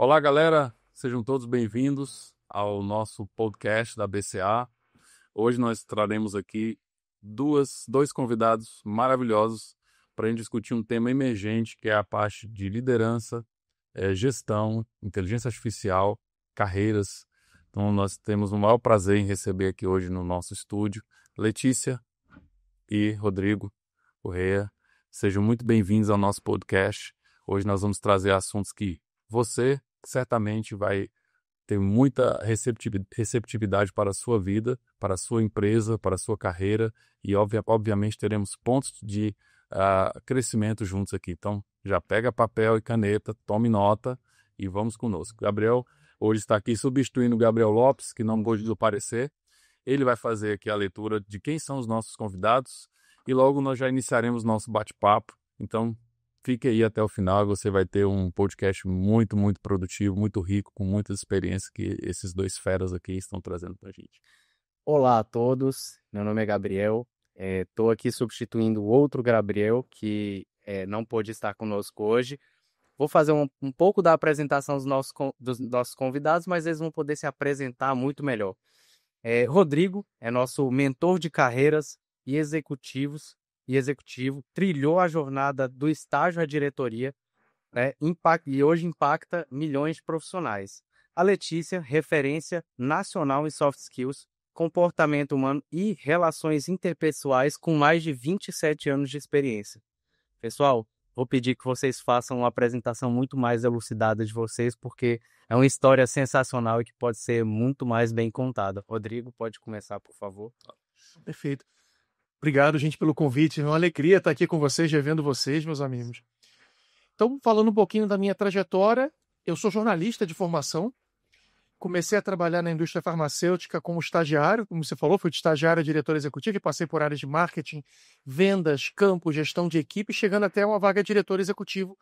Olá, galera, sejam todos bem-vindos ao nosso podcast da BCA. Hoje nós traremos aqui dois convidados maravilhosos para a gente discutir um tema emergente, que é a parte de liderança, gestão, inteligência artificial, carreiras. Então nós temos o maior prazer em receber aqui hoje no nosso estúdio Letícia e Rodrigo Correia. Sejam muito bem-vindos ao nosso podcast. Hoje nós vamos trazer assuntos que você certamente vai ter muita receptividade para a sua vida, para a sua empresa, para a sua carreira e, obviamente, teremos pontos de crescimento juntos aqui. Então, já pega papel e caneta, tome nota e vamos conosco. Gabriel hoje está aqui substituindo o Gabriel Lopes, que não pôde aparecer. Ele vai fazer aqui a leitura de quem são os nossos convidados e logo nós já iniciaremos nosso bate-papo. Então, fique aí até o final, você vai ter um podcast muito, muito produtivo, muito rico, com muitas experiências que esses dois feras aqui estão trazendo para a gente. Olá a todos, meu nome é Gabriel, estou aqui substituindo o outro Gabriel que não pôde estar conosco hoje. Vou fazer um pouco da apresentação dos nossos convidados, mas eles vão poder se apresentar muito melhor. Rodrigo é nosso mentor de carreiras e executivo, trilhou a jornada do estágio à diretoria, né, e hoje impacta milhões de profissionais. A Letícia, referência nacional em soft skills, comportamento humano e relações interpessoais com mais de 27 anos de experiência. Pessoal, vou pedir que vocês façam uma apresentação muito mais elucidada de vocês, porque é uma história sensacional e que pode ser muito mais bem contada. Rodrigo, pode começar, por favor. Perfeito. Obrigado, gente, pelo convite. É uma alegria estar aqui com vocês, revendo vocês, meus amigos. Então, falando um pouquinho da minha trajetória, eu sou jornalista de formação. Comecei a trabalhar na indústria farmacêutica como estagiário, como você falou, fui de estagiário a diretor executivo e passei por áreas de marketing, vendas, campo, gestão de equipe, chegando até uma vaga de diretor executivo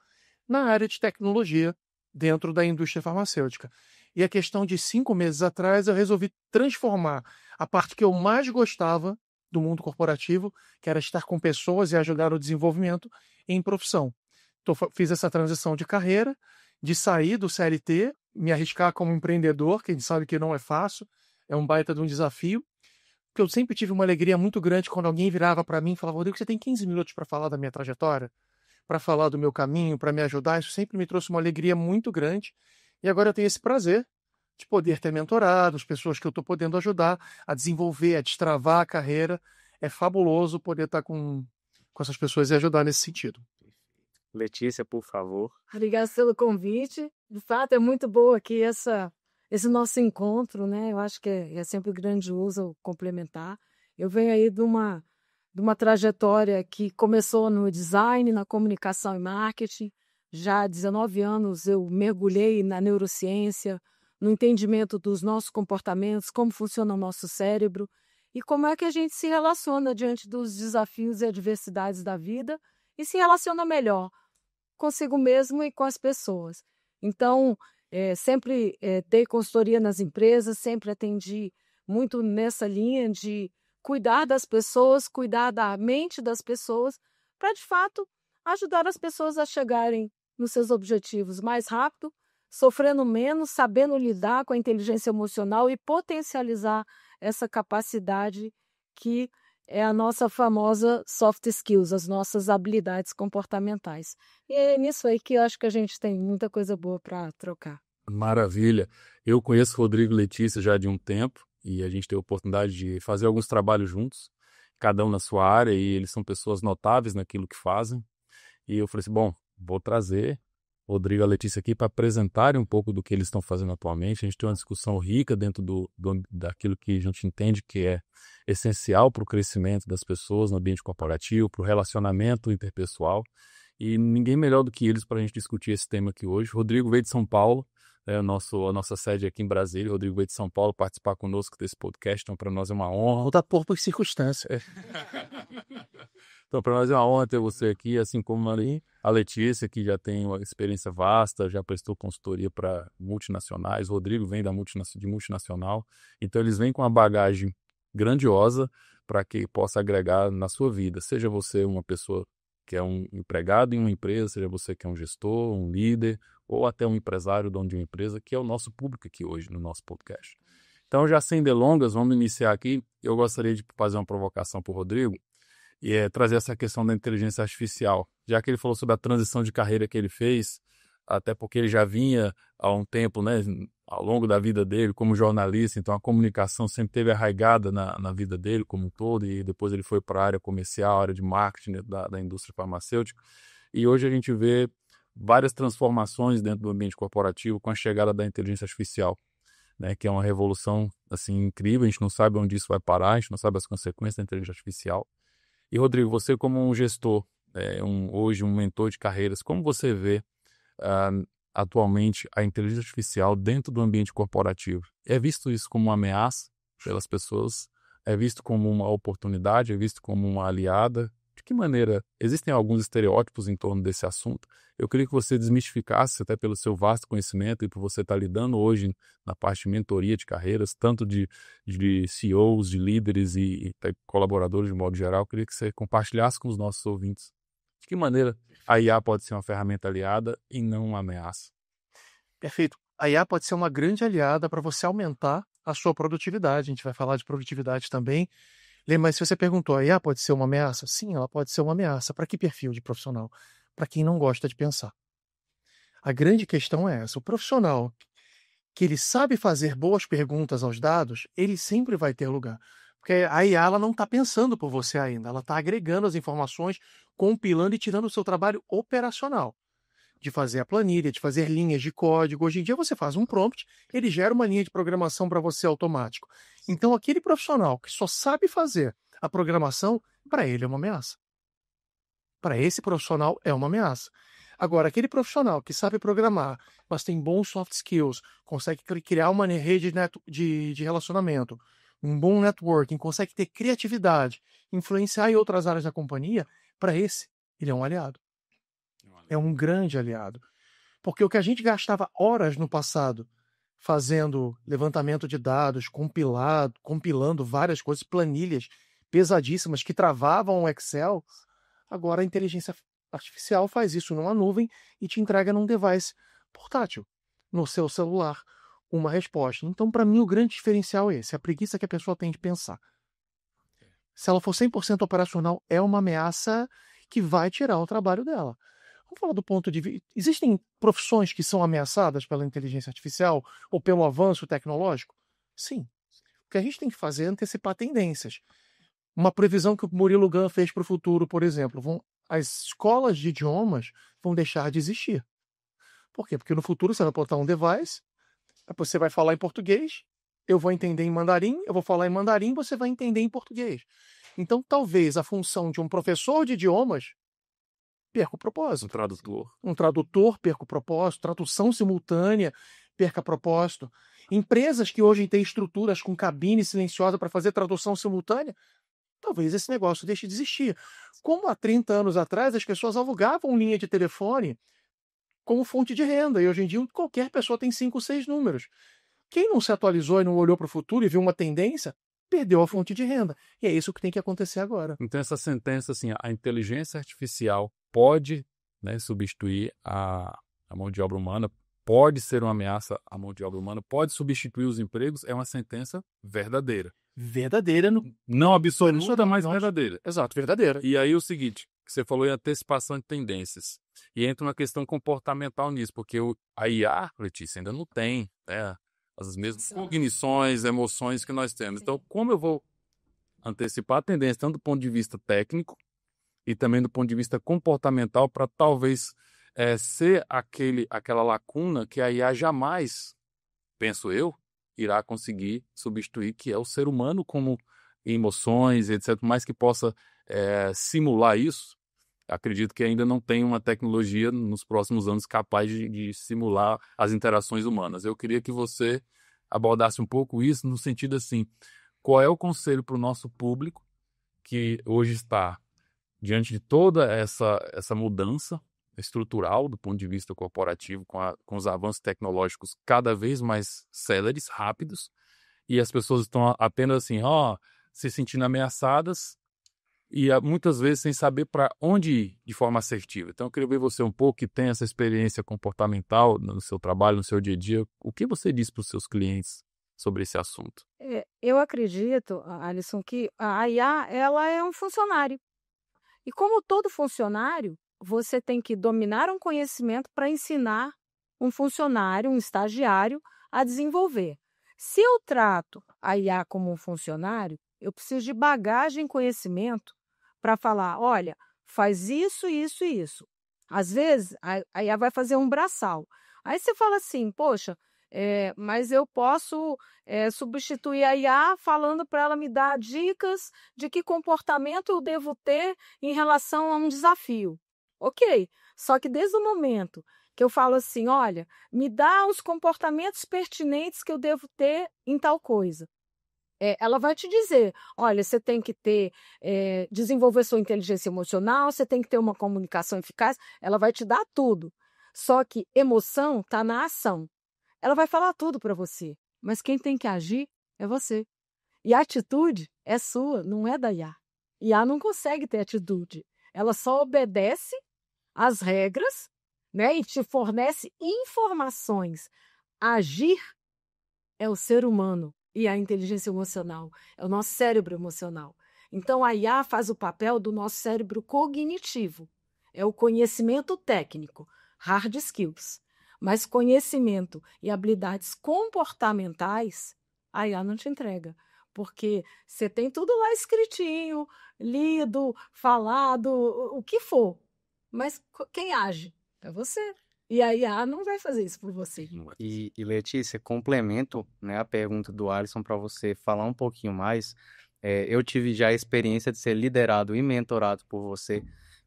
na área de tecnologia dentro da indústria farmacêutica. E a questão de 5 meses atrás, eu resolvi transformar a parte que eu mais gostava do mundo corporativo, que era estar com pessoas e ajudar no desenvolvimento, em profissão. Então, fiz essa transição de carreira, de sair do CLT, me arriscar como empreendedor, que a gente sabe que não é fácil, é um baita de um desafio, porque eu sempre tive uma alegria muito grande quando alguém virava para mim e falava: Rodrigo, você tem 15 minutos para falar da minha trajetória, para falar do meu caminho, para me ajudar. Isso sempre me trouxe uma alegria muito grande, e agora eu tenho esse prazer de poder ter mentorado as pessoas que eu estou podendo ajudar a desenvolver, a destravar a carreira. É fabuloso poder estar com essas pessoas e ajudar nesse sentido. Letícia, por favor. Obrigada pelo convite. De fato, é muito boa aqui esse nosso encontro, né? Eu acho que é sempre grandioso complementar. Eu venho aí de uma trajetória que começou no design, na comunicação e marketing. Já há 19 anos eu mergulhei na neurociência, no entendimento dos nossos comportamentos, como funciona o nosso cérebro e como é que a gente se relaciona diante dos desafios e adversidades da vida e se relaciona melhor consigo mesmo e com as pessoas. Então, sempre dei consultoria nas empresas, sempre atendi muito nessa linha de cuidar das pessoas, cuidar da mente das pessoas, para, de fato, ajudar as pessoas a chegarem nos seus objetivos mais rápido, sofrendo menos, sabendo lidar com a inteligência emocional e potencializar essa capacidade que é a nossa famosa soft skills, as nossas habilidades comportamentais. E é nisso aí que eu acho que a gente tem muita coisa boa para trocar. Maravilha. Eu conheço o Rodrigo e Letícia já de um tempo e a gente teve a oportunidade de fazer alguns trabalhos juntos, cada um na sua área, e eles são pessoas notáveis naquilo que fazem. E eu falei assim, bom, vou trazer o Rodrigo e a Letícia aqui para apresentarem um pouco do que eles estão fazendo atualmente. A gente tem uma discussão rica dentro daquilo que a gente entende que é essencial para o crescimento das pessoas no ambiente corporativo, para o relacionamento interpessoal. E ninguém melhor do que eles para a gente discutir esse tema aqui hoje. O Rodrigo veio de São Paulo, a nossa sede aqui em Brasília. O Rodrigo veio de São Paulo participar conosco desse podcast, então para nós é uma honra. Não dá por circunstância. Então, para nós é uma honra ter você aqui, assim como a Letícia, que já tem uma experiência vasta, já prestou consultoria para multinacionais. O Rodrigo vem de multinacional. Então, eles vêm com uma bagagem grandiosa para que possa agregar na sua vida. Seja você uma pessoa que é um empregado em uma empresa, seja você que é um gestor, um líder, ou até um empresário, dono de uma empresa, que é o nosso público aqui hoje no nosso podcast. Então, já sem delongas, vamos iniciar aqui. Eu gostaria de fazer uma provocação para o Rodrigo e trazer essa questão da inteligência artificial, já que ele falou sobre a transição de carreira que ele fez, até porque ele já vinha há um tempo, né, ao longo da vida dele, como jornalista, então a comunicação sempre teve arraigada na vida dele como um todo, e depois ele foi para a área comercial, a área de marketing da indústria farmacêutica, e hoje a gente vê várias transformações dentro do ambiente corporativo com a chegada da inteligência artificial, né, que é uma revolução assim, incrível, a gente não sabe onde isso vai parar, a gente não sabe as consequências da inteligência artificial. E, Rodrigo, você como um gestor, hoje um mentor de carreiras, como você vê atualmente a inteligência artificial dentro do ambiente corporativo? É visto isso como uma ameaça pelas pessoas? É visto como uma oportunidade? É visto como uma aliada? De que maneira? Existem alguns estereótipos em torno desse assunto. Eu queria que você desmistificasse, até pelo seu vasto conhecimento e por você estar lidando hoje na parte de mentoria de carreiras, tanto de CEOs, de líderes e colaboradores de modo geral. Eu queria que você compartilhasse com os nossos ouvintes de que maneira a IA pode ser uma ferramenta aliada e não uma ameaça. Perfeito. A IA pode ser uma grande aliada para você aumentar a sua produtividade. A gente vai falar de produtividade também. Mas se você perguntou, a IA pode ser uma ameaça? Sim, ela pode ser uma ameaça. Para que perfil de profissional? Para quem não gosta de pensar. A grande questão é essa. O profissional que ele sabe fazer boas perguntas aos dados, ele sempre vai ter lugar. Porque a IA ela não está pensando por você ainda. Ela está agregando as informações, compilando e tirando o seu trabalho operacional. De fazer a planilha, de fazer linhas de código. Hoje em dia você faz um prompt, ele gera uma linha de programação para você automático. Então aquele profissional que só sabe fazer a programação, para ele é uma ameaça. Para esse profissional é uma ameaça. Agora, aquele profissional que sabe programar, mas tem bons soft skills, consegue criar uma rede de relacionamento, um bom networking, consegue ter criatividade, influenciar em outras áreas da companhia, para esse, ele é um aliado. É um grande aliado. Porque o que a gente gastava horas no passado fazendo levantamento de dados, compilando várias coisas, planilhas pesadíssimas que travavam o Excel, agora a inteligência artificial faz isso numa nuvem e te entrega num device portátil, no seu celular, uma resposta. Então, para mim, o grande diferencial é esse, a preguiça que a pessoa tem de pensar. Se ela for 100% operacional, é uma ameaça que vai tirar o trabalho dela. Vamos falar do ponto de vista... Existem profissões que são ameaçadas pela inteligência artificial ou pelo avanço tecnológico? Sim. O que a gente tem que fazer é antecipar tendências. Uma previsão que o Murilo Gun fez para o futuro, por exemplo, as escolas de idiomas vão deixar de existir. Por quê? Porque no futuro você vai botar um device, você vai falar em português, eu vou entender em mandarim, eu vou falar em mandarim, você vai entender em português. Então, talvez a função de um professor de idiomas perca o propósito. Um tradutor perca o propósito, tradução simultânea perca o propósito. Empresas que hoje têm estruturas com cabine silenciosa para fazer tradução simultânea, talvez esse negócio deixe de existir. Como há 30 anos atrás as pessoas alugavam linha de telefone como fonte de renda, e hoje em dia qualquer pessoa tem 5 ou 6 números. Quem não se atualizou e não olhou para o futuro e viu uma tendência, perdeu a fonte de renda. E é isso que tem que acontecer agora. Então essa sentença, assim, a inteligência artificial pode, né, substituir a mão de obra humana, pode ser uma ameaça à mão de obra humana, pode substituir os empregos, é uma sentença verdadeira. Verdadeira. Não absoluta, mas verdadeira. Exato, verdadeira. E aí o seguinte, que você falou em antecipação de tendências. E entra uma questão comportamental nisso, porque a IA, Letícia, ainda não tem, né, as mesmas cognições, emoções que nós temos. Então, como eu vou antecipar a tendência, tanto do ponto de vista técnico e também do ponto de vista comportamental, para talvez ser aquela lacuna que a IA jamais, penso eu, irá conseguir substituir, que é o ser humano como emoções, etc., mais que possa simular isso. Acredito que ainda não tem uma tecnologia nos próximos anos capaz de simular as interações humanas. Eu queria que você abordasse um pouco isso no sentido assim, qual é o conselho para o nosso público que hoje está diante de toda essa mudança estrutural do ponto de vista corporativo, com os avanços tecnológicos cada vez mais céleres, rápidos, e as pessoas estão apenas assim, se sentindo ameaçadas e muitas vezes sem saber para onde ir de forma assertiva. Então, eu queria ver você um pouco que tem essa experiência comportamental no seu trabalho, no seu dia a dia. O que você diz para os seus clientes sobre esse assunto? Eu acredito, Alisson, que a IA ela é um funcionário. E como todo funcionário, você tem que dominar um conhecimento para ensinar um funcionário, um estagiário, a desenvolver. Se eu trato a IA como um funcionário, eu preciso de bagagem e conhecimento para falar, olha, faz isso, isso e isso. Às vezes, a IA vai fazer um braçal. Aí você fala assim, poxa, mas eu posso substituir a IA falando para ela me dar dicas de que comportamento eu devo ter em relação a um desafio. Ok, só que desde o momento que eu falo assim, olha, me dá os comportamentos pertinentes que eu devo ter em tal coisa. Ela vai te dizer, olha, você tem que desenvolver sua inteligência emocional, você tem que ter uma comunicação eficaz, ela vai te dar tudo. Só que emoção está na ação. Ela vai falar tudo para você, mas quem tem que agir é você. E a atitude é sua, não é da IA. IA não consegue ter atitude. Ela só obedece às regras, né, e te fornece informações. Agir é o ser humano e a inteligência emocional, é o nosso cérebro emocional. Então, a IA faz o papel do nosso cérebro cognitivo, é o conhecimento técnico, hard skills. Mas conhecimento e habilidades comportamentais, a IA não te entrega. Porque você tem tudo lá escritinho, lido, falado, o que for. Mas quem age? É você. E a IA não vai fazer isso por você. E Letícia, complemento, né, a pergunta do Alisson para você falar um pouquinho mais. Eu tive já a experiência de ser liderado e mentorado por você.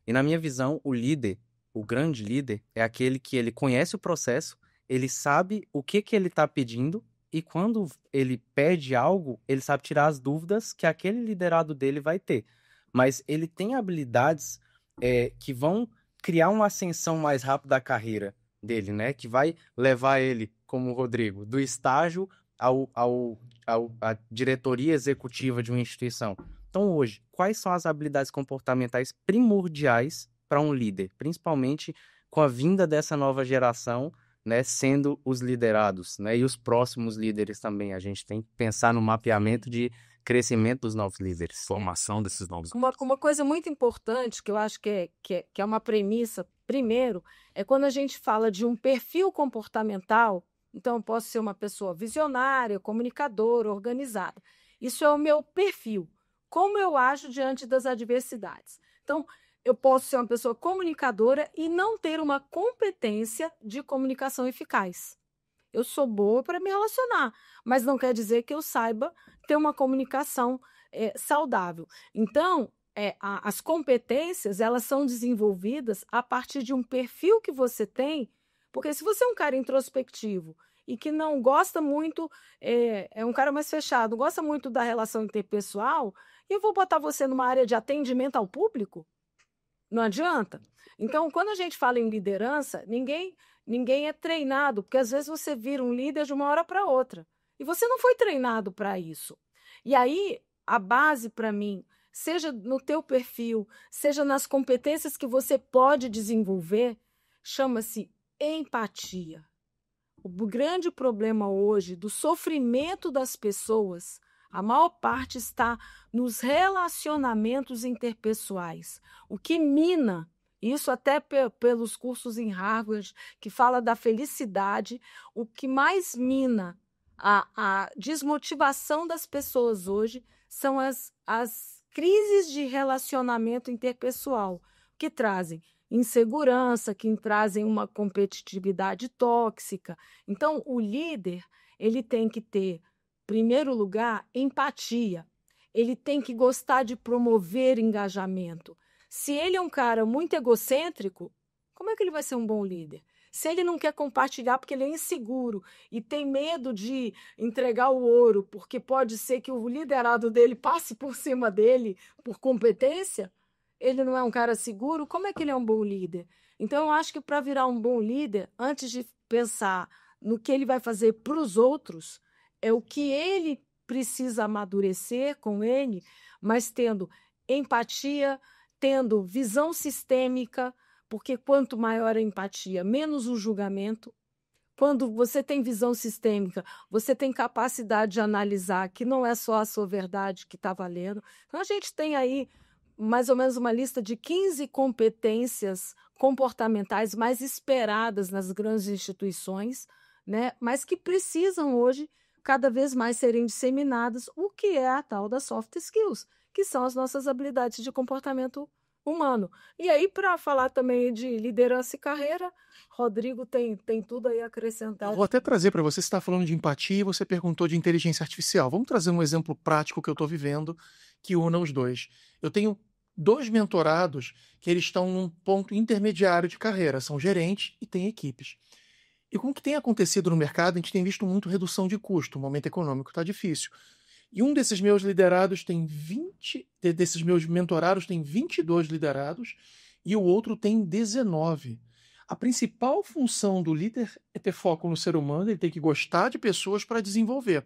E na minha visão, o líder, o grande líder, é aquele que ele conhece o processo, ele sabe o que ele está pedindo e quando ele pede algo, ele sabe tirar as dúvidas que aquele liderado dele vai ter. Mas ele tem habilidades que vão criar uma ascensão mais rápida da carreira dele, né? Que vai levar ele, como o Rodrigo, do estágio à diretoria executiva de uma instituição. Então, hoje, quais são as habilidades comportamentais primordiais para um líder, principalmente com a vinda dessa nova geração, né, sendo os liderados, né, e os próximos líderes também? A gente tem que pensar no mapeamento de crescimento dos novos líderes. Formação desses novos. Uma coisa muito importante, que eu acho que é uma premissa, primeiro, é quando a gente fala de um perfil comportamental. Então, eu posso ser uma pessoa visionária, comunicadora, organizada. Isso é o meu perfil. Como eu ajo diante das adversidades. Então, eu posso ser uma pessoa comunicadora e não ter uma competência de comunicação eficaz. Eu sou boa para me relacionar, mas não quer dizer que eu saiba ter uma comunicação saudável. Então, as competências, elas são desenvolvidas a partir de um perfil que você tem, porque se você é um cara introspectivo e que não gosta muito, é um cara mais fechado, gosta muito da relação interpessoal, eu vou botar você numa área de atendimento ao público? Não adianta. Então, quando a gente fala em liderança, ninguém é treinado, porque às vezes você vira um líder de uma hora para outra. E você não foi treinado para isso. E aí, a base para mim, seja no teu perfil, seja nas competências que você pode desenvolver, chama-se empatia. O grande problema hoje do sofrimento das pessoas, a maior parte está nos relacionamentos interpessoais. O que mina, isso até pelos cursos em Harvard, que fala da felicidade, o que mais mina a desmotivação das pessoas hoje são as crises de relacionamento interpessoal, que trazem insegurança, que trazem uma competitividade tóxica. Então, o líder, ele tem que ter, em primeiro lugar, empatia. Ele tem que gostar de promover engajamento. Se ele é um cara muito egocêntrico, como é que ele vai ser um bom líder? Se ele não quer compartilhar porque ele é inseguro e tem medo de entregar o ouro, porque pode ser que o liderado dele passe por cima dele por competência, ele não é um cara seguro, como é que ele é um bom líder? Então, eu acho que para virar um bom líder, antes de pensar no que ele vai fazer para os outros, é o que ele precisa amadurecer com ele, mas tendo empatia, tendo visão sistêmica, porque quanto maior a empatia, menos o julgamento. Quando você tem visão sistêmica, você tem capacidade de analisar que não é só a sua verdade que está valendo. Então, a gente tem aí mais ou menos uma lista de 15 competências comportamentais mais esperadas nas grandes instituições, né? Mas que precisam hoje cada vez mais serem disseminadas, o que é a tal das soft skills, que são as nossas habilidades de comportamento humano. E aí, para falar também de liderança e carreira, Rodrigo tem tudo aí a acrescentar. Vou até trazer para você está falando de empatia e você perguntou de inteligência artificial. Vamos trazer um exemplo prático que eu estou vivendo que una os dois. Eu tenho 2 mentorados que eles estão num ponto intermediário de carreira, são gerentes e têm equipes. E com o que tem acontecido no mercado, a gente tem visto muito redução de custo, o momento econômico está difícil. E um desses meus liderados tem 20, desses meus mentorados tem 22 liderados e o outro tem 19. A principal função do líder é ter foco no ser humano, ele tem que gostar de pessoas para desenvolver.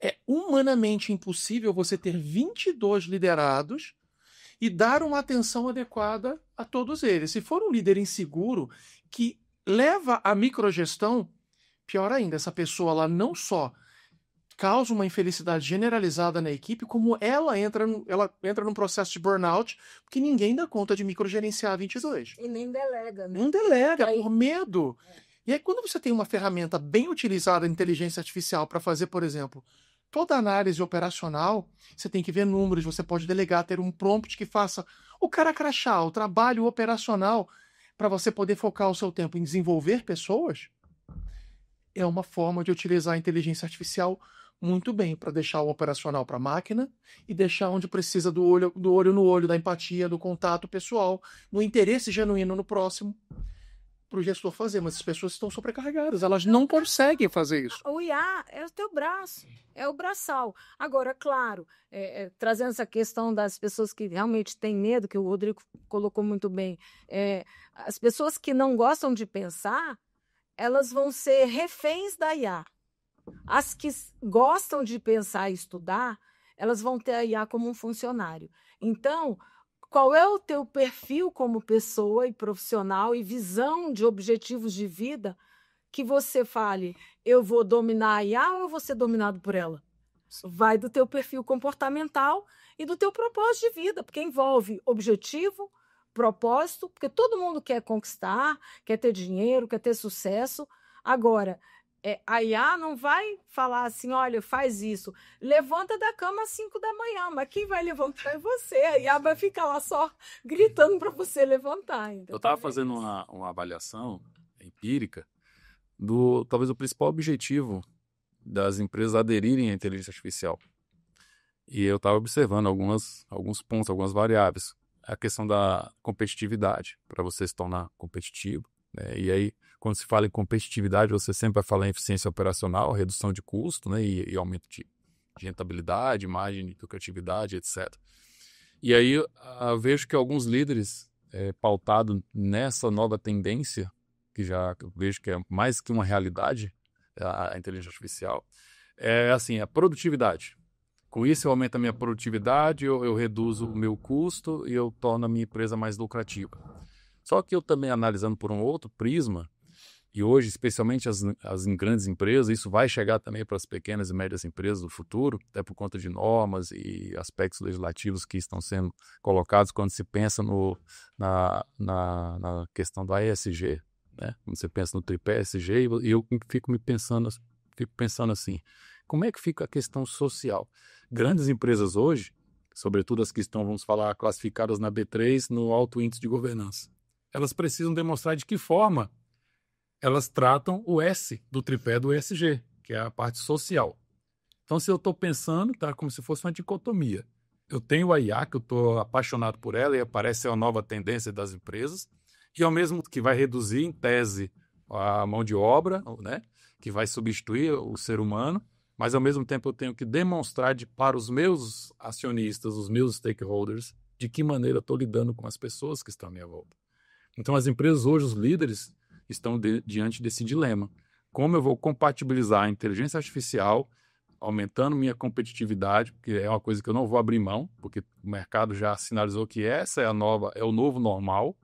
É humanamente impossível você ter 22 liderados e dar uma atenção adequada a todos eles. Se for um líder inseguro que leva à microgestão, pior ainda, essa pessoa ela não só causa uma infelicidade generalizada na equipe, como ela entra num processo de burnout, porque ninguém dá conta de microgerenciar 22. E nem delega, né? Não delega, Aí- por medo. E aí, quando você tem uma ferramenta bem utilizada, inteligência artificial, para fazer, por exemplo, toda a análise operacional, você tem que ver números, você pode delegar, ter um prompt que faça o cara crachá, o trabalho operacional, para você poder focar o seu tempo em desenvolver pessoas, é uma forma de utilizar a inteligência artificial muito bem para deixar o operacional para a máquina e deixar onde precisa do olho no olho, da empatia, do contato pessoal, no interesse genuíno no próximo, para o gestor fazer. Mas as pessoas estão sobrecarregadas, elas não conseguem fazer isso. O IA é o teu braço, é o braçal. Agora, claro, trazendo essa questão das pessoas que realmente têm medo, que o Rodrigo colocou muito bem, as pessoas que não gostam de pensar, elas vão ser reféns da IA. As que gostam de pensar e estudar, elas vão ter a IA como um funcionário. Então, qual é o teu perfil como pessoa e profissional e visão de objetivos de vida que você fale, eu vou dominar a IA ou eu vou ser dominado por ela? Vai do teu perfil comportamental e do teu propósito de vida, porque envolve objetivo, propósito, porque todo mundo quer conquistar, quer ter dinheiro, quer ter sucesso. Agora, a IA não vai falar assim, olha, faz isso, levanta da cama às 5 da manhã, mas quem vai levantar é você. A IA vai ficar lá só gritando para você levantar. Eu estava fazendo uma avaliação empírica do talvez o principal objetivo das empresas aderirem à inteligência artificial. E eu estava observando alguns pontos, algumas variáveis. A questão da competitividade, para você se tornar competitivo, né? E aí, quando se fala em competitividade, você sempre vai falar em eficiência operacional, redução de custo, né? E aumento de rentabilidade, margem de lucratividade, etc. E aí eu vejo que alguns líderes, pautados nessa nova tendência, que já vejo que é mais que uma realidade, a inteligência artificial, é assim, a produtividade. Com isso eu aumento a minha produtividade, eu reduzo o meu custo e eu torno a minha empresa mais lucrativa. Só que eu também analisando por um outro prisma, e hoje, especialmente as grandes empresas, isso vai chegar também para as pequenas e médias empresas do futuro, até por conta de normas e aspectos legislativos que estão sendo colocados quando se pensa na questão do ESG, né? Quando você pensa no tripé ESG, e eu fico pensando assim, como é que fica a questão social? Grandes empresas hoje, sobretudo as que estão, vamos falar, classificadas na B3, no alto índice de governança, elas precisam demonstrar de que forma elas tratam o S do tripé do ESG, que é a parte social. Então, se eu estou pensando, tá como se fosse uma dicotomia. Eu tenho a IA, que eu estou apaixonado por ela, e parece ser uma nova tendência das empresas, e ao mesmo que vai reduzir, em tese, a mão de obra, né, que vai substituir o ser humano, mas ao mesmo tempo eu tenho que demonstrar para os meus acionistas, os meus stakeholders, de que maneira eu estou lidando com as pessoas que estão à minha volta. Então, as empresas hoje, os líderes, estão diante desse dilema. Como eu vou compatibilizar a inteligência artificial aumentando minha competitividade, porque é uma coisa que eu não vou abrir mão, porque o mercado já sinalizou que essa é o novo normal.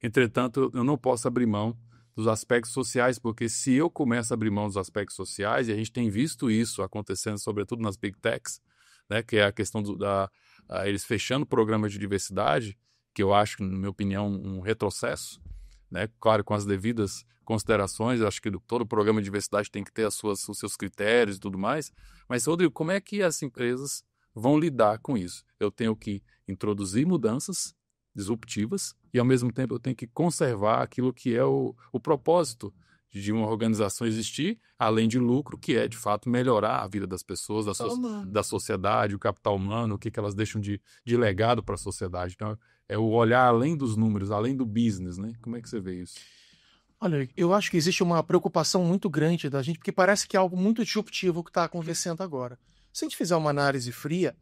Entretanto, eu não posso abrir mão dos aspectos sociais, porque se eu começo a abrir mão dos aspectos sociais, e a gente tem visto isso acontecendo, sobretudo nas big techs, né, que é a questão eles fechando programas de diversidade, que eu acho, na minha opinião, um retrocesso, né, claro, com as devidas considerações, eu acho que todo programa de diversidade tem que ter os seus critérios e tudo mais, mas, Rodrigo, como é que as empresas vão lidar com isso? Eu tenho que introduzir mudanças disruptivas e, ao mesmo tempo, eu tenho que conservar aquilo que é o propósito de uma organização existir, além de lucro, que é, de fato, melhorar a vida das pessoas, da sociedade, o capital humano, o que elas deixam de legado para a sociedade. Então, é o olhar além dos números, além do business, né? Como é que você vê isso? Olha, eu acho que existe uma preocupação muito grande da gente, porque parece que é algo muito disruptivo que está acontecendo agora. Se a gente fizer uma análise fria,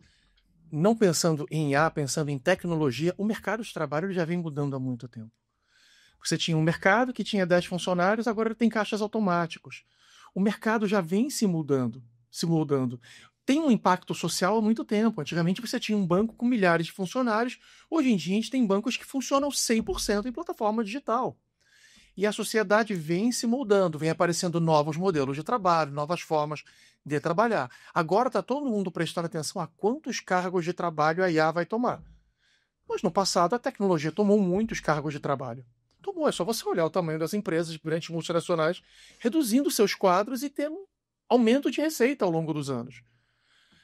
não pensando em IA, pensando em tecnologia, o mercado de trabalho já vem mudando há muito tempo. Você tinha um mercado que tinha 10 funcionários, agora tem caixas automáticos. O mercado já vem se mudando. Tem um impacto social há muito tempo. Antigamente você tinha um banco com milhares de funcionários. Hoje em dia a gente tem bancos que funcionam 100% em plataforma digital. E a sociedade vem se moldando, vem aparecendo novos modelos de trabalho, novas formas de trabalhar. Agora está todo mundo prestando atenção a quantos cargos de trabalho a IA vai tomar. Mas no passado a tecnologia tomou muitos cargos de trabalho. Tomou, é só você olhar o tamanho das empresas, grandes multinacionais, reduzindo seus quadros e tendo aumento de receita ao longo dos anos.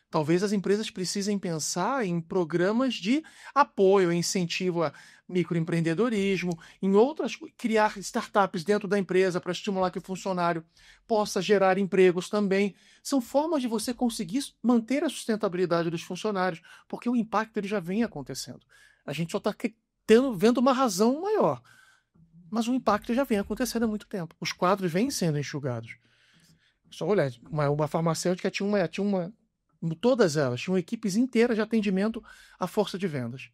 Talvez as empresas precisem pensar em programas de apoio, incentivo a microempreendedorismo, em outras, criar startups dentro da empresa para estimular que o funcionário possa gerar empregos também. São formas de você conseguir manter a sustentabilidade dos funcionários, porque o impacto ele já vem acontecendo. A gente só está vendo uma razão maior, mas o impacto já vem acontecendo há muito tempo. Os quadros vêm sendo enxugados. Só olhar, uma farmacêutica todas elas tinham equipes inteiras de atendimento à força de vendas.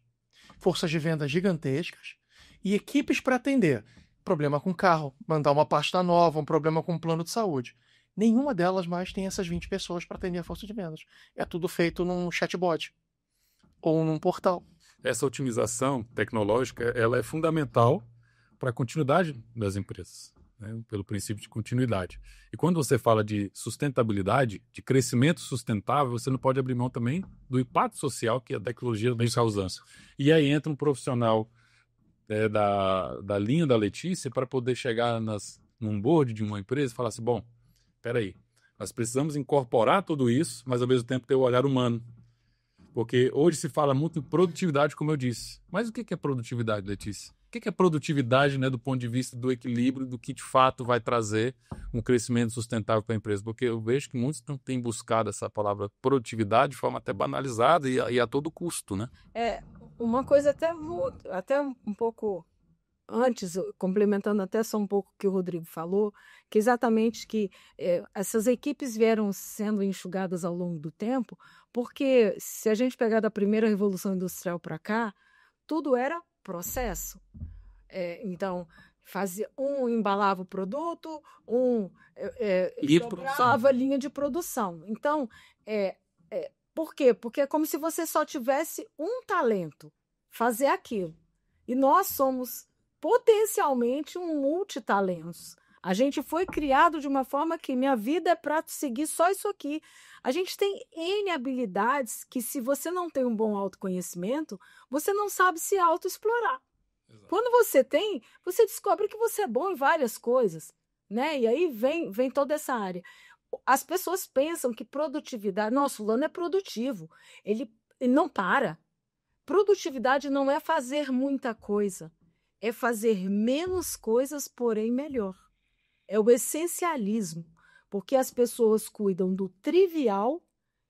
Forças de vendas gigantescas e equipes para atender. Problema com carro, mandar uma pasta nova, um problema com um plano de saúde. Nenhuma delas mais tem essas 20 pessoas para atender a força de vendas. É tudo feito num chatbot ou num portal. Essa otimização tecnológica ela é fundamental para a continuidade das empresas, né? Pelo princípio de continuidade. E quando você fala de sustentabilidade, de crescimento sustentável, você não pode abrir mão também do impacto social que a tecnologia vem causando. E aí entra um profissional da linha da Letícia para poder chegar num board de uma empresa e falar assim, bom, peraí, nós precisamos incorporar tudo isso, mas ao mesmo tempo ter o olhar humano. Porque hoje se fala muito em produtividade, como eu disse. Mas o que é produtividade, Letícia? O que é produtividade, né, do ponto de vista do equilíbrio, do que de fato vai trazer um crescimento sustentável para a empresa? Porque eu vejo que muitos não têm buscado essa palavra produtividade de forma até banalizada e a todo custo, né? É uma coisa até um pouco antes, complementando até só um pouco o que o Rodrigo falou, que exatamente essas equipes vieram sendo enxugadas ao longo do tempo, porque se a gente pegar da primeira Revolução Industrial para cá, tudo era processo. Então, embalava o produto, dobrava a linha de produção. Então, por quê? Porque é como se você só tivesse um talento, fazer aquilo. E nós somos potencialmente um multitalentos. A gente foi criado de uma forma que minha vida é para seguir só isso aqui. A gente tem N habilidades que, se você não tem um bom autoconhecimento, você não sabe se autoexplorar. Exato. Quando você tem, você descobre que você é bom em várias coisas, né? E aí vem toda essa área. As pessoas pensam que produtividade... Nossa, fulano é produtivo. Ele não para. Produtividade não é fazer muita coisa. É fazer menos coisas, porém melhor. É o essencialismo, porque as pessoas cuidam do trivial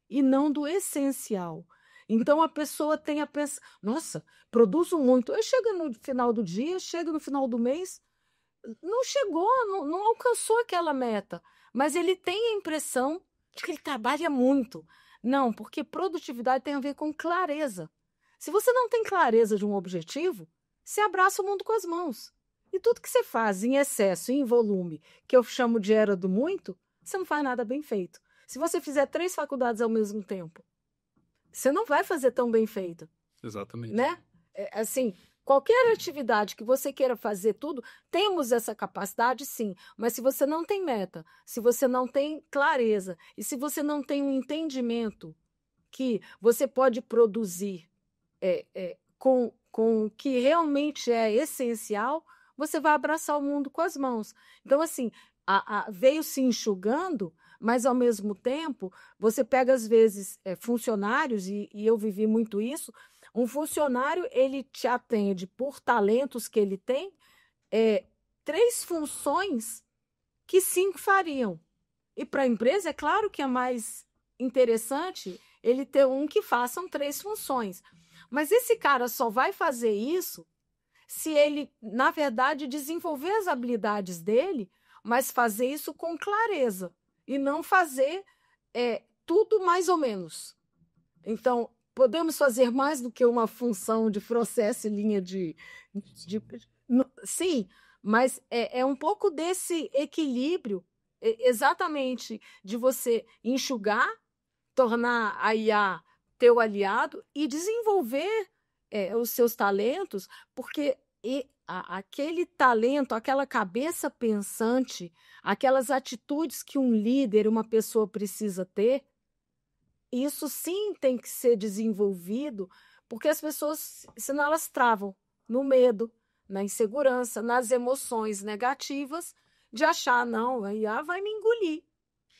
e não do essencial. Então a pessoa tem a pensar, nossa, produzo muito. Aí chega no final do dia, chega no final do mês, não chegou, não alcançou aquela meta, mas ele tem a impressão de que ele trabalha muito. Não, porque produtividade tem a ver com clareza. Se você não tem clareza de um objetivo, você abraça o mundo com as mãos. E tudo que você faz em excesso, em volume, que eu chamo de era do muito, você não faz nada bem feito. Se você fizer 3 faculdades ao mesmo tempo, você não vai fazer tão bem feito, Exatamente. né? Assim, qualquer atividade que você queira fazer tudo, temos essa capacidade, sim. Mas se você não tem meta, se você não tem clareza e se você não tem um entendimento que você pode produzir com o que realmente é essencial, você vai abraçar o mundo com as mãos. Então, assim, veio se enxugando, mas, ao mesmo tempo, você pega, às vezes, funcionários, e eu vivi muito isso, um funcionário, ele te atende por talentos que ele tem, 3 funções que 5 fariam. E para a empresa, é claro que é mais interessante ele ter um que façam 3 funções. Mas esse cara só vai fazer isso se ele, na verdade, desenvolver as habilidades dele, mas fazer isso com clareza e não fazer tudo mais ou menos. Então, podemos fazer mais do que uma função de processo e linha de... Sim, mas é um pouco desse equilíbrio, exatamente, de você enxugar, tornar a IA teu aliado e desenvolver os seus talentos, porque aquele talento, aquela cabeça pensante, aquelas atitudes que um líder, uma pessoa precisa ter, isso sim tem que ser desenvolvido, porque as pessoas, senão elas travam no medo, na insegurança, nas emoções negativas, de achar, não, a IA vai me engolir,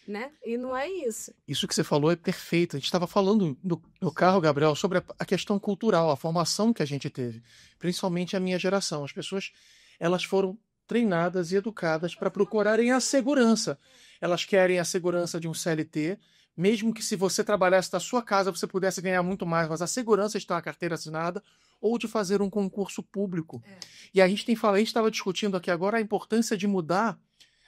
né? E não é isso. Isso que você falou é perfeito. A gente estava falando no carro, Gabriel, sobre a questão cultural, a formação que a gente teve, principalmente a minha geração. As pessoas, elas foram treinadas e educadas para procurarem a segurança. Elas querem a segurança de um CLT, mesmo que se você trabalhasse da sua casa, você pudesse ganhar muito mais, mas a segurança de ter uma carteira assinada ou de fazer um concurso público. E a gente estava discutindo aqui agora a importância de mudar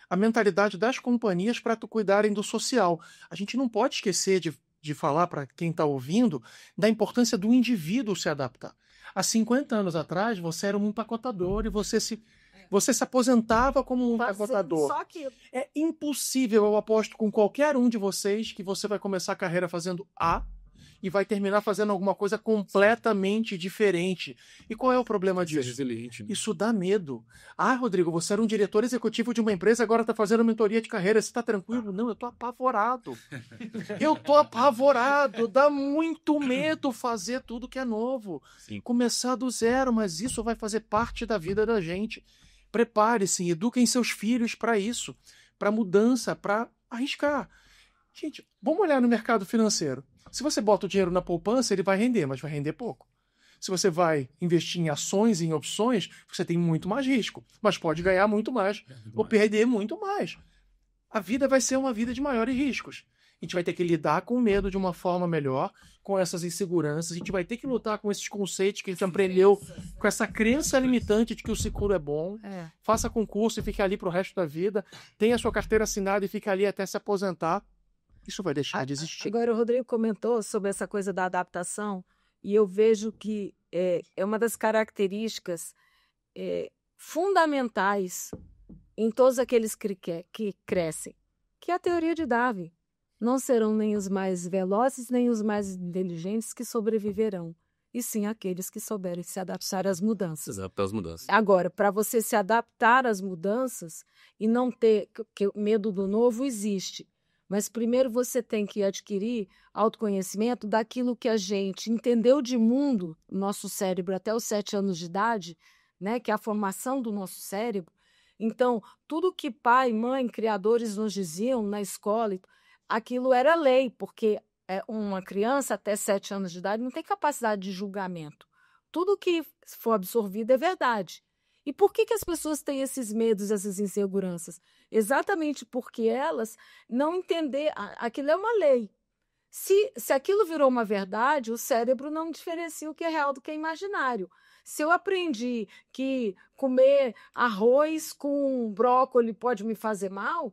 a mentalidade das companhias para cuidarem do social. A gente não pode esquecer de falar para quem está ouvindo da importância do indivíduo se adaptar. Há 50 anos atrás, você era um empacotador e você se aposentava como um empacotador. Só que... É impossível, eu aposto com qualquer um de vocês, que você vai começar a carreira fazendo A e vai terminar fazendo alguma coisa completamente diferente. E qual é o problema disso? Ser resiliente, né? Isso dá medo. Ah, Rodrigo, você era um diretor executivo de uma empresa, agora está fazendo mentoria de carreira. Você está tranquilo? Não, eu estou apavorado. Eu estou apavorado. Dá muito medo fazer tudo que é novo. Sim. Começar do zero, mas isso vai fazer parte da vida da gente. Prepare-se, eduquem seus filhos para isso, para mudança, para arriscar. Gente, vamos olhar no mercado financeiro. Se você bota o dinheiro na poupança, ele vai render, mas vai render pouco. Se você vai investir em ações e em opções, você tem muito mais risco, mas pode ganhar muito mais ou perder muito mais. A vida vai ser uma vida de maiores riscos. A gente vai ter que lidar com o medo de uma forma melhor, com essas inseguranças. A gente vai ter que lutar com esses conceitos que a gente aprendeu, com essa crença limitante de que o seguro é bom. Faça concurso e fique ali para o resto da vida. Tenha a sua carteira assinada e fique ali até se aposentar. Isso vai deixar de existir. Agora, o Rodrigo comentou sobre essa coisa da adaptação, e eu vejo que é uma das características fundamentais em todos aqueles que crescem, que é a teoria de Darwin. Não serão nem os mais velozes, nem os mais inteligentes que sobreviverão, e sim aqueles que souberem se adaptar às mudanças. Se adaptar às mudanças. Agora, para você se adaptar às mudanças e não ter... que o medo do novo existe, mas primeiro você tem que adquirir autoconhecimento daquilo que a gente entendeu de mundo, nosso cérebro até os 7 anos de idade, né, que é a formação do nosso cérebro. Então, tudo que pai, mãe, criadores nos diziam na escola, aquilo era lei, porque uma criança até 7 anos de idade não tem capacidade de julgamento. Tudo que for absorvido é verdade. E por que as pessoas têm esses medos, essas inseguranças? Exatamente porque elas não entendem, aquilo é uma lei. Se aquilo virou uma verdade, o cérebro não diferencia o que é real do que é imaginário. Se eu aprendi que comer arroz com brócolis pode me fazer mal,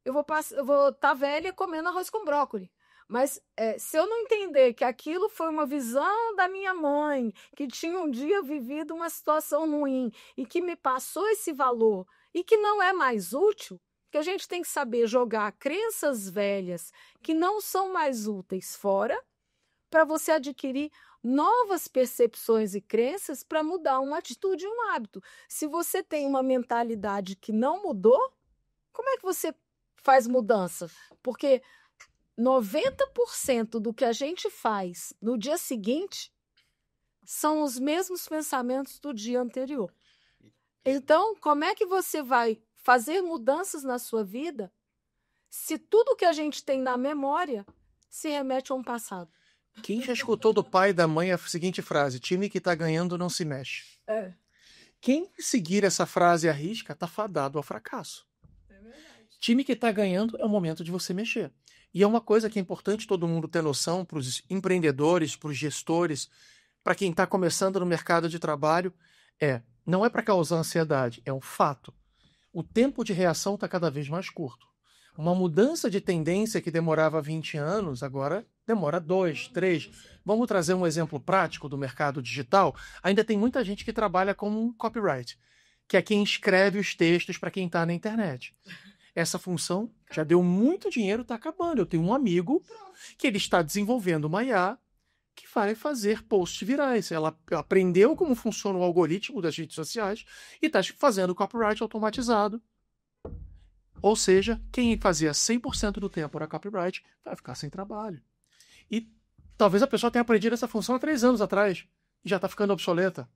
eu vou estar velha comendo arroz com brócolis. Mas se eu não entender que aquilo foi uma visão da minha mãe, que tinha um dia vivido uma situação ruim e que me passou esse valor e que não é mais útil, que a gente tem que saber jogar crenças velhas que não são mais úteis fora, para você adquirir novas percepções e crenças para mudar uma atitude e um hábito. Se você tem uma mentalidade que não mudou, como é que você faz mudança? Porque 90% do que a gente faz no dia seguinte são os mesmos pensamentos do dia anterior. Então, como é que você vai fazer mudanças na sua vida se tudo que a gente tem na memória se remete a um passado? Quem já escutou do pai e da mãe a seguinte frase: time que tá ganhando não se mexe? É. Quem seguir essa frase à risca tá fadado ao fracasso. Time que tá ganhando é o momento de você mexer. E é uma coisa que é importante todo mundo ter noção, para os empreendedores, para os gestores, para quem está começando no mercado de trabalho, não é para causar ansiedade, é um fato. O tempo de reação está cada vez mais curto. Uma mudança de tendência que demorava 20 anos, agora demora 2, 3. Vamos trazer um exemplo prático do mercado digital. Ainda tem muita gente que trabalha como copyright, que é quem escreve os textos para quem está na internet. Essa função já deu muito dinheiro, está acabando. Eu tenho um amigo que ele está desenvolvendo uma IA que vai fazer posts virais. Ela aprendeu como funciona o algoritmo das redes sociais e está fazendo copyright automatizado. Ou seja, quem fazia 100% do tempo era copyright vai ficar sem trabalho. E talvez a pessoa tenha aprendido essa função há 3 anos atrás e já está ficando obsoleta.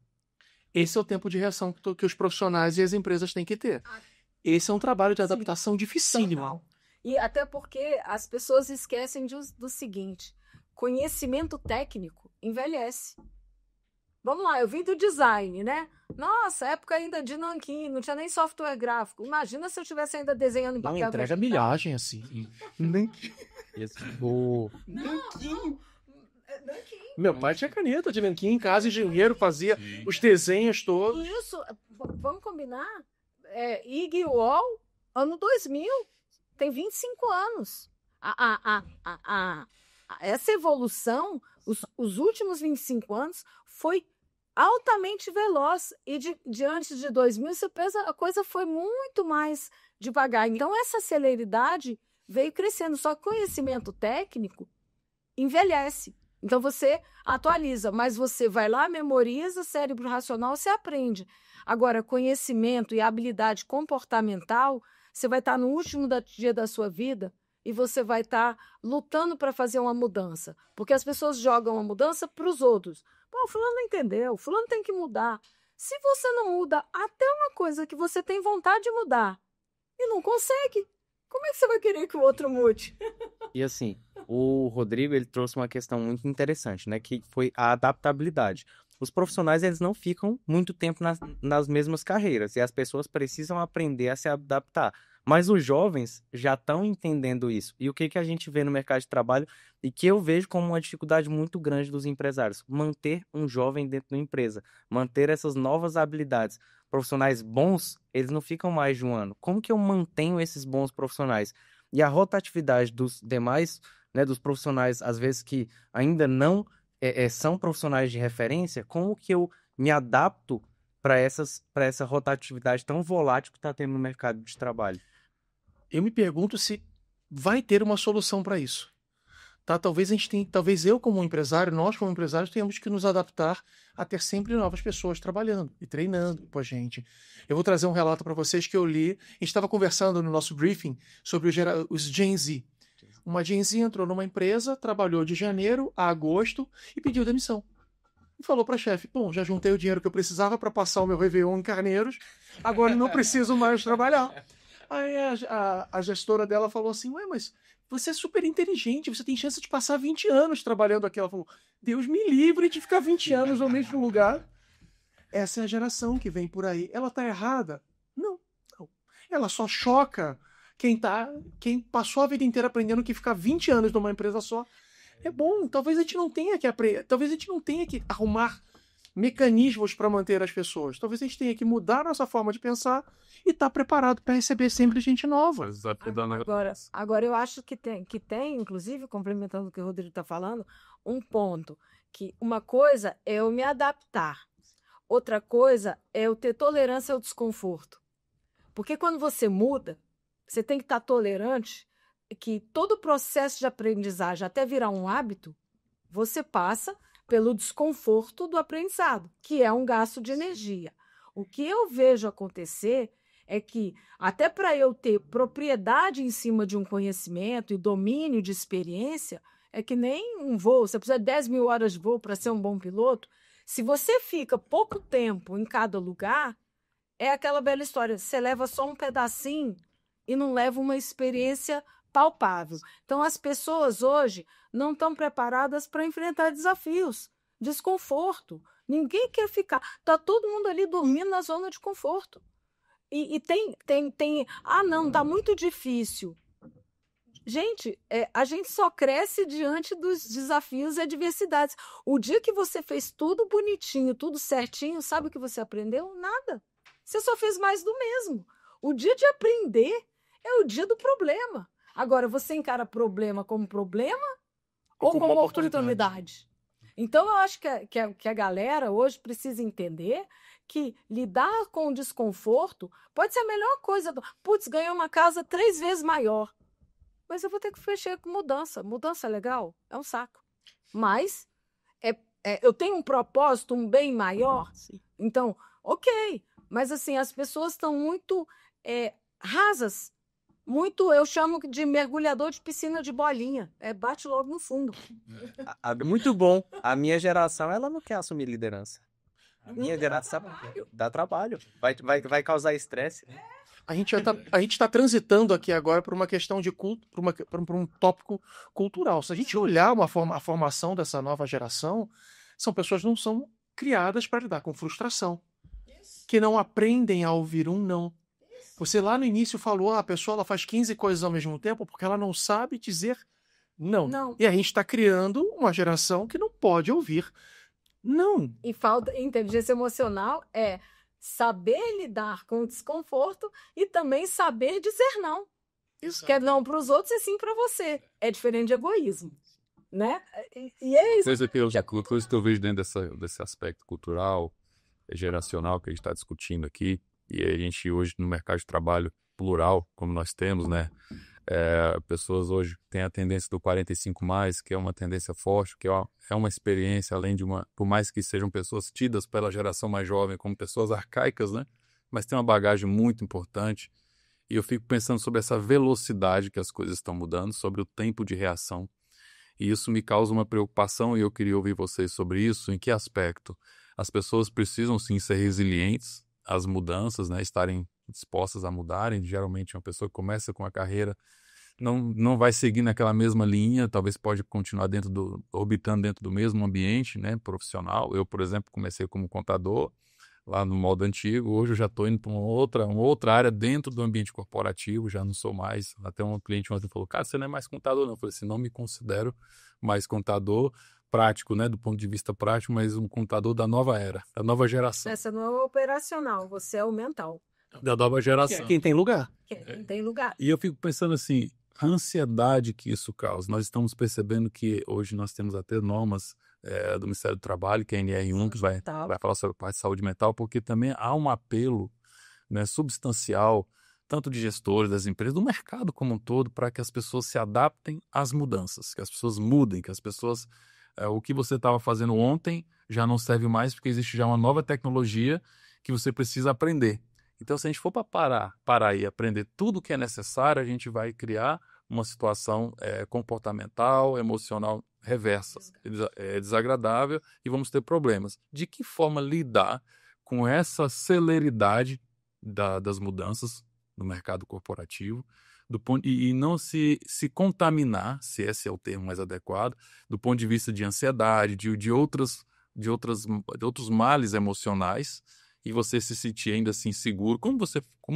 Esse é o tempo de reação que os profissionais e as empresas têm que ter. Esse é um trabalho de adaptação dificílimo. E até porque as pessoas esquecem do seguinte: conhecimento técnico envelhece. Vamos lá, eu vim do design, né? Nossa, época ainda de nanquim, não tinha nem software gráfico. Imagina se eu estivesse ainda desenhando em papel. Não entrega milhagem assim. Nanquim. Meu pai tinha caneta de nanquim em casa, engenheiro, fazia os desenhos todos. Isso, vamos combinar? Ig-Wall, ano 2000, tem 25 anos. Essa evolução, os últimos 25 anos, foi altamente veloz. E diante de 2000, você pensa, a coisa foi muito mais devagar. Então, essa celeridade veio crescendo. Só que conhecimento técnico envelhece. Então, você atualiza, mas você vai lá, memoriza, cérebro racional, você aprende. Agora, conhecimento e habilidade comportamental, você vai estar no último dia da sua vida e você vai estar lutando para fazer uma mudança. Porque as pessoas jogam a mudança para os outros. Pô, o fulano não entendeu, o fulano tem que mudar. Se você não muda até uma coisa que você tem vontade de mudar e não consegue, como é que você vai querer que o outro mude? E assim, o Rodrigo, ele trouxe uma questão muito interessante, né? Que foi a adaptabilidade. Os profissionais, eles não ficam muito tempo nas mesmas carreiras e as pessoas precisam aprender a se adaptar. Mas os jovens já estão entendendo isso. E o que a gente vê no mercado de trabalho e que eu vejo como uma dificuldade muito grande dos empresários? Manter um jovem dentro da empresa, manter essas novas habilidades. Profissionais bons, eles não ficam mais de um ano. Como que eu mantenho esses bons profissionais? E a rotatividade dos demais, né, dos profissionais, às vezes que ainda não são profissionais de referência, como que eu me adapto para essa rotatividade tão volátil que está tendo no mercado de trabalho? Eu me pergunto se vai ter uma solução para isso. Tá? Talvez eu como empresário, nós como empresários, tenhamos que nos adaptar a ter sempre novas pessoas trabalhando e treinando com a gente. Eu vou trazer um relato para vocês que eu li. A gente estava conversando no nosso briefing sobre os Gen Z. Uma Gen Z entrou numa empresa, trabalhou de janeiro a agosto e pediu demissão. E falou para a chefe: bom, já juntei o dinheiro que eu precisava para passar o meu Réveillon em Carneiros, agora não preciso mais trabalhar. Aí a gestora dela falou assim: ué, mas você é super inteligente, você tem chance de passar 20 anos trabalhando aqui. Ela falou: Deus me livre de ficar 20 anos no mesmo lugar. Essa é a geração que vem por aí. Ela tá errada? Não. Ela só choca quem passou a vida inteira aprendendo que ficar 20 anos numa empresa só é bom. Talvez a gente não tenha que aprender, talvez a gente não tenha que arrumar mecanismos para manter as pessoas. Talvez a gente tenha que mudar a nossa forma de pensar e estar preparado para receber sempre gente nova. Agora eu acho que tem, inclusive, complementando o que o Rodrigo está falando, um ponto, que uma coisa é eu me adaptar, outra coisa é eu ter tolerância ao desconforto. Porque quando você muda, você tem que estar tolerante que todo o processo de aprendizagem, até virar um hábito, você passa pelo desconforto do aprendizado, que é um gasto de energia. O que eu vejo acontecer é que, até para eu ter propriedade em cima de um conhecimento e domínio de experiência, é que nem um voo, você precisa de 10 mil horas de voo para ser um bom piloto. Se você fica pouco tempo em cada lugar, é aquela bela história, você leva só um pedacinho e não leva uma experiência palpável. Então, as pessoas hoje não estão preparadas para enfrentar desafios, desconforto. Ninguém quer ficar. Está todo mundo ali dormindo na zona de conforto. E não, está muito difícil. Gente, a gente só cresce diante dos desafios e adversidades. O dia que você fez tudo bonitinho, tudo certinho, sabe o que você aprendeu? Nada. Você só fez mais do mesmo. O dia de aprender é o dia do problema. Agora, você encara problema como problema ou como oportunidade? Então, eu acho que a galera hoje precisa entender que lidar com o desconforto pode ser a melhor coisa. Putz, ganhei uma casa 3 vezes maior. Mas eu vou ter que fechar com mudança. Mudança é legal? É um saco. Mas eu tenho um propósito, um bem maior. Sim. Então, ok. Mas, assim, as pessoas estão muito rasas. Muito, eu chamo de mergulhador de piscina de bolinha. Bate logo no fundo. Muito bom. A minha geração, ela não quer assumir liderança. A minha geração dá trabalho. Vai causar estresse. A gente está transitando aqui agora por uma questão de culto, por um tópico cultural. Se a gente olhar a formação dessa nova geração, são pessoas que não são criadas para lidar com frustração, que não aprendem a ouvir um não. Você lá no início falou, a pessoa ela faz 15 coisas ao mesmo tempo porque ela não sabe dizer não. Não. E a gente está criando uma geração que não pode ouvir não. E falta inteligência emocional saber lidar com o desconforto e também saber dizer não. Exato. Que é não para os outros e sim para você. É diferente de egoísmo, né? E é isso. Coisa que eu vejo dentro desse aspecto cultural, geracional que a gente está discutindo aqui, e a gente hoje no mercado de trabalho plural, como nós temos, né? Pessoas hoje têm a tendência do 45+, que é uma tendência forte, que é uma experiência, além de por mais que sejam pessoas tidas pela geração mais jovem como pessoas arcaicas, né? Mas tem uma bagagem muito importante. E eu fico pensando sobre essa velocidade que as coisas estão mudando, sobre o tempo de reação. E isso me causa uma preocupação e eu queria ouvir vocês sobre isso. Em que aspecto? As pessoas precisam sim ser resilientes às mudanças, né? Estarem dispostas a mudarem. Geralmente uma pessoa que começa com a carreira não vai seguir naquela mesma linha, talvez pode continuar orbitando dentro do mesmo ambiente, né, profissional. Eu, por exemplo, comecei como contador lá no modo antigo, hoje eu já estou indo para uma outra área dentro do ambiente corporativo, já não sou mais. Até um cliente ontem falou, cara, você não é mais contador não. Eu falei assim, não me considero mais contador prático, né, do ponto de vista prático, mas um contador da nova era, da nova geração. Essa não é o operacional, você é o mental. Da nova geração. Quem tem lugar. Quem tem lugar. E eu fico pensando assim, a ansiedade que isso causa. Nós estamos percebendo que hoje nós temos até normas do Ministério do Trabalho, que é a NR1, que vai falar sobre a parte de saúde mental, porque também há um apelo, né, substancial, tanto de gestores das empresas, do mercado como um todo, para que as pessoas se adaptem às mudanças, que as pessoas mudem, que as pessoas... o que você estava fazendo ontem já não serve mais, porque existe já uma nova tecnologia que você precisa aprender. Então, se a gente for para parar e aprender tudo o que é necessário, a gente vai criar uma situação comportamental, emocional reversa, desagradável, e vamos ter problemas. De que forma lidar com essa celeridade das mudanças no mercado corporativo e não se contaminar, se esse é o termo mais adequado, do ponto de vista de ansiedade, de outros males emocionais, e você se sentir ainda assim seguro. Como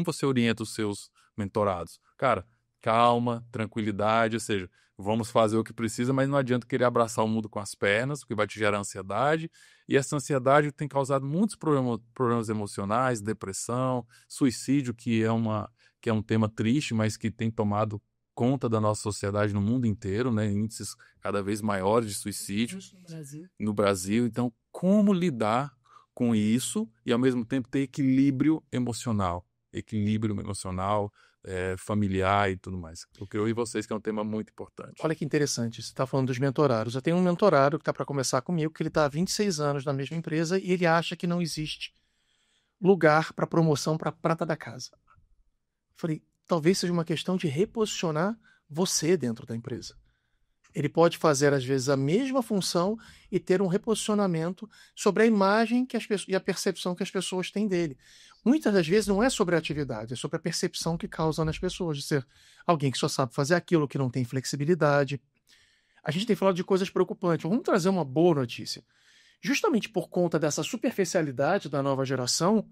você orienta os seus mentorados? Cara, calma, tranquilidade, ou seja, vamos fazer o que precisa, mas não adianta querer abraçar o mundo com as pernas, porque vai te gerar ansiedade, e essa ansiedade tem causado muitos problemas emocionais, depressão, suicídio, que é um tema triste, mas que tem tomado conta da nossa sociedade no mundo inteiro, né? Índices cada vez maiores de suicídio no Brasil. Então, como lidar com isso e, ao mesmo tempo, ter equilíbrio emocional, familiar e tudo mais. Porque eu e vocês, que é um tema muito importante. Olha que interessante, você está falando dos mentorados. Eu tenho um mentorado que está para começar comigo, que ele está há 26 anos na mesma empresa e ele acha que não existe lugar para promoção para prata da casa. Falei, talvez seja uma questão de reposicionar você dentro da empresa. Ele pode fazer, às vezes, a mesma função e ter um reposicionamento sobre a imagem que e a percepção que as pessoas têm dele. Muitas das vezes não é sobre a atividade, é sobre a percepção que causa nas pessoas, de ser alguém que só sabe fazer aquilo, que não tem flexibilidade. A gente tem falado de coisas preocupantes. Vamos trazer uma boa notícia. Justamente por conta dessa superficialidade da nova geração,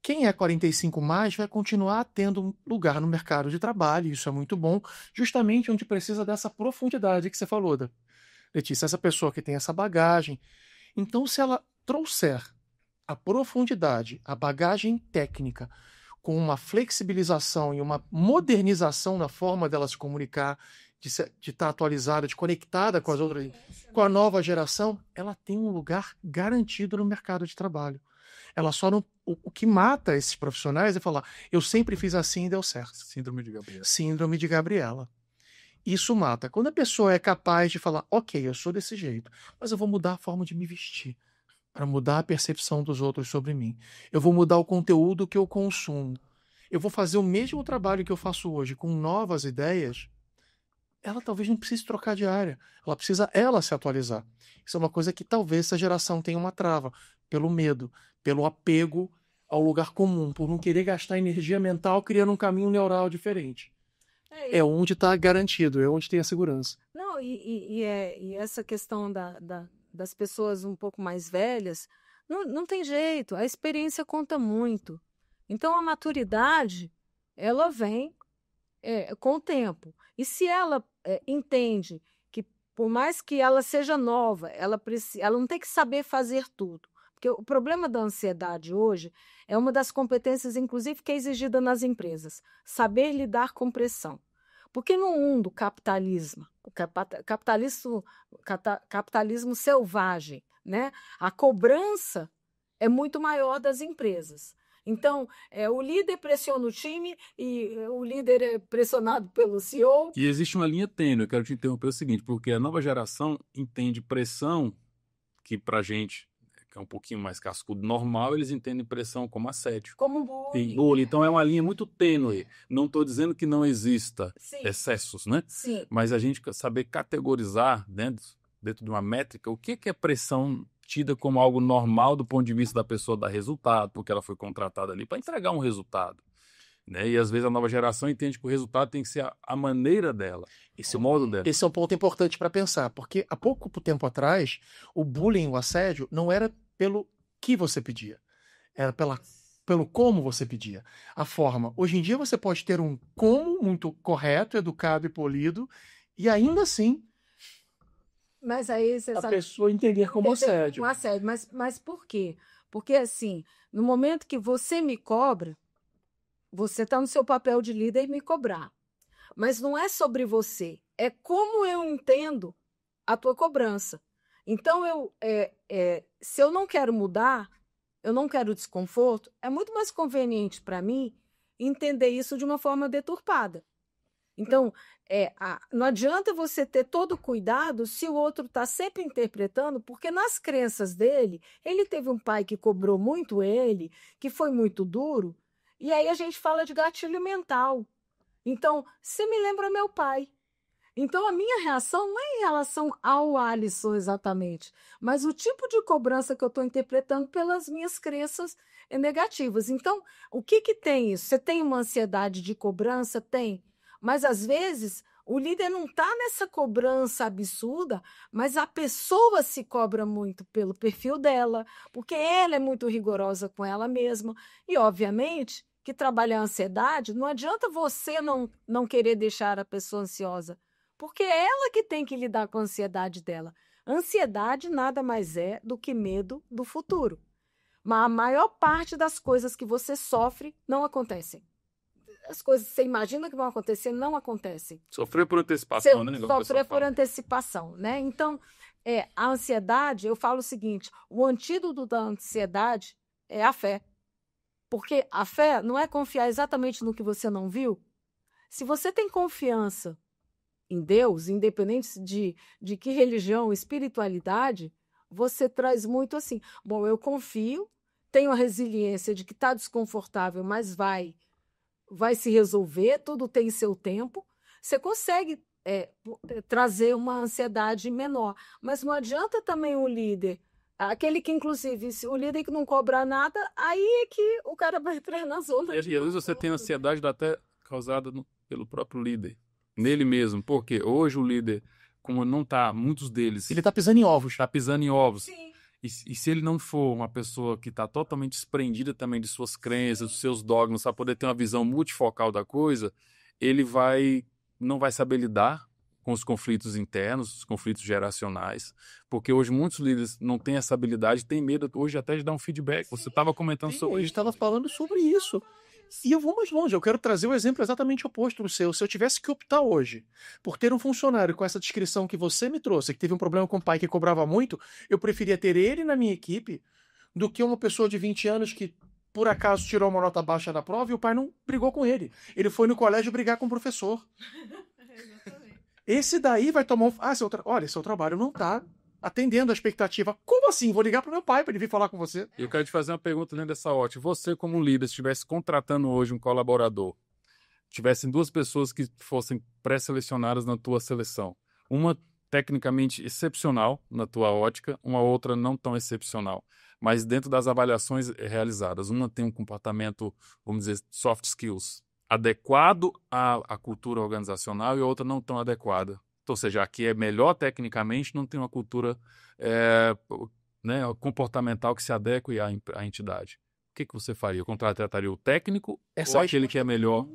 quem é 45 mais vai continuar tendo um lugar no mercado de trabalho, isso é muito bom, justamente onde precisa dessa profundidade que você falou, Letícia, essa pessoa que tem essa bagagem. Então, se ela trouxer a profundidade, a bagagem técnica, com uma flexibilização e uma modernização na forma dela se comunicar, de estar atualizada, de conectada com as outras, com a nova geração, ela tem um lugar garantido no mercado de trabalho. Ela só não. O que mata esses profissionais é falar, eu sempre fiz assim e deu certo. Síndrome de Gabriela. Síndrome de Gabriela. Isso mata. Quando a pessoa é capaz de falar, ok, eu sou desse jeito, mas eu vou mudar a forma de me vestir, para mudar a percepção dos outros sobre mim. Eu vou mudar o conteúdo que eu consumo. Eu vou fazer o mesmo trabalho que eu faço hoje, com novas ideias. Ela talvez não precise trocar de área. Ela precisa se atualizar. Isso é uma coisa que talvez essa geração tenha uma trava, pelo medo, pelo apego ao lugar comum, por não querer gastar energia mental criando um caminho neural diferente. É onde está garantido, é onde tem a segurança. Não, e essa questão das pessoas um pouco mais velhas, não tem jeito, a experiência conta muito. Então, a maturidade, ela vem com o tempo. E se ela entende que, por mais que ela seja nova, ela não tem que saber fazer tudo. Porque o problema da ansiedade hoje é uma das competências, inclusive, que é exigida nas empresas. Saber lidar com pressão. Porque no mundo capitalismo selvagem, né? A cobrança é muito maior das empresas. Então, o líder pressiona o time e o líder é pressionado pelo CEO. E existe uma linha tênue, eu quero te interromper o seguinte, porque a nova geração entende pressão, que pra gente, que é um pouquinho mais cascudo, normal, eles entendem pressão como assédio. Como bullying. Então é uma linha muito tênue. Não estou dizendo que não exista Sim. excessos, né? Sim. Mas a gente saber categorizar dentro de uma métrica o que é pressão tida como algo normal do ponto de vista da pessoa dar resultado, porque ela foi contratada ali para entregar um resultado. Né? E às vezes a nova geração entende que o resultado tem que ser a maneira dela, o modo dela. Esse é um ponto importante para pensar, porque há pouco tempo atrás, o bullying, o assédio, não era pelo que você pedia, era pelo como você pedia, a forma. Hoje em dia você pode ter um como muito correto, educado e polido, e ainda assim mas aí você a sabe, pessoa entender como assédio. Um assédio. Mas por quê? Porque assim, no momento que você me cobra, você está no seu papel de líder me cobrar. Mas não é sobre você, é como eu entendo a tua cobrança. Então, se eu não quero mudar, eu não quero desconforto, é muito mais conveniente para mim entender isso de uma forma deturpada. Então, não adianta você ter todo o cuidado se o outro está sempre interpretando, porque nas crenças dele, ele teve um pai que cobrou muito ele, que foi muito duro, e aí a gente fala de gatilho mental. Então, você me lembra meu pai. Então, a minha reação não é em relação ao Alisson exatamente, mas o tipo de cobrança que eu estou interpretando pelas minhas crenças negativas. Então, o que tem isso? Você tem uma ansiedade de cobrança? Tem. Mas, às vezes, o líder não está nessa cobrança absurda, mas a pessoa se cobra muito pelo perfil dela, porque ela é muito rigorosa com ela mesma. E, obviamente, que trabalhar a ansiedade, não adianta você não querer deixar a pessoa ansiosa, porque é ela que tem que lidar com a ansiedade dela. Ansiedade nada mais é do que medo do futuro. Mas a maior parte das coisas que você sofre não acontecem. As coisas que você imagina que vão acontecer não acontecem. Sofrer por antecipação, né? Sofrer por antecipação, né? Então, a ansiedade, eu falo o seguinte, o antídoto da ansiedade é a fé. Porque a fé não é confiar exatamente no que você não viu, Se você tem confiança em Deus, independente de que religião, espiritualidade, você traz muito assim, bom, eu confio, tenho a resiliência de que está desconfortável, mas vai se resolver, tudo tem seu tempo, você consegue trazer uma ansiedade menor. Mas não adianta também o líder, aquele que, inclusive, se o líder que não cobra nada, aí é que o cara vai entrar na zona. E às vezes você tem ansiedade até causada pelo próprio líder, nele mesmo, porque hoje o líder, como não está, muitos deles... Ele está pisando em ovos. Está pisando em ovos. Sim. E se ele não for uma pessoa que está totalmente desprendida também de suas crenças, dos seus dogmas, para poder ter uma visão multifocal da coisa, ele não vai saber lidar com os conflitos internos, os conflitos geracionais, porque hoje muitos líderes não têm essa habilidade, têm medo hoje até de dar um feedback. Você estava comentando sobre isso. A gente estava falando sobre isso. E eu vou mais longe, eu quero trazer o exemplo exatamente oposto do seu. Se eu tivesse que optar hoje por ter um funcionário com essa descrição que você me trouxe, que teve um problema com o pai que cobrava muito, eu preferia ter ele na minha equipe do que uma pessoa de 20 anos que, por acaso, tirou uma nota baixa da prova e o pai não brigou com ele. Ele foi no colégio brigar com o professor. Esse daí vai tomar olha, seu trabalho não está atendendo a expectativa. Como assim? Vou ligar pro meu pai para ele vir falar com você. Eu quero te fazer uma pergunta dentro dessa ótica. Você, como líder, se estivesse contratando hoje um colaborador, tivessem duas pessoas que fossem pré-selecionadas na tua seleção, uma tecnicamente excepcional na tua ótica, uma outra não tão excepcional, mas dentro das avaliações realizadas, uma tem um comportamento, vamos dizer, soft skills, adequado à cultura organizacional e a outra não tão adequada. Ou seja, aqui é melhor tecnicamente, não tem uma cultura comportamental que se adeque à entidade. O que você faria? Contrataria o técnico ou aquele que é melhor?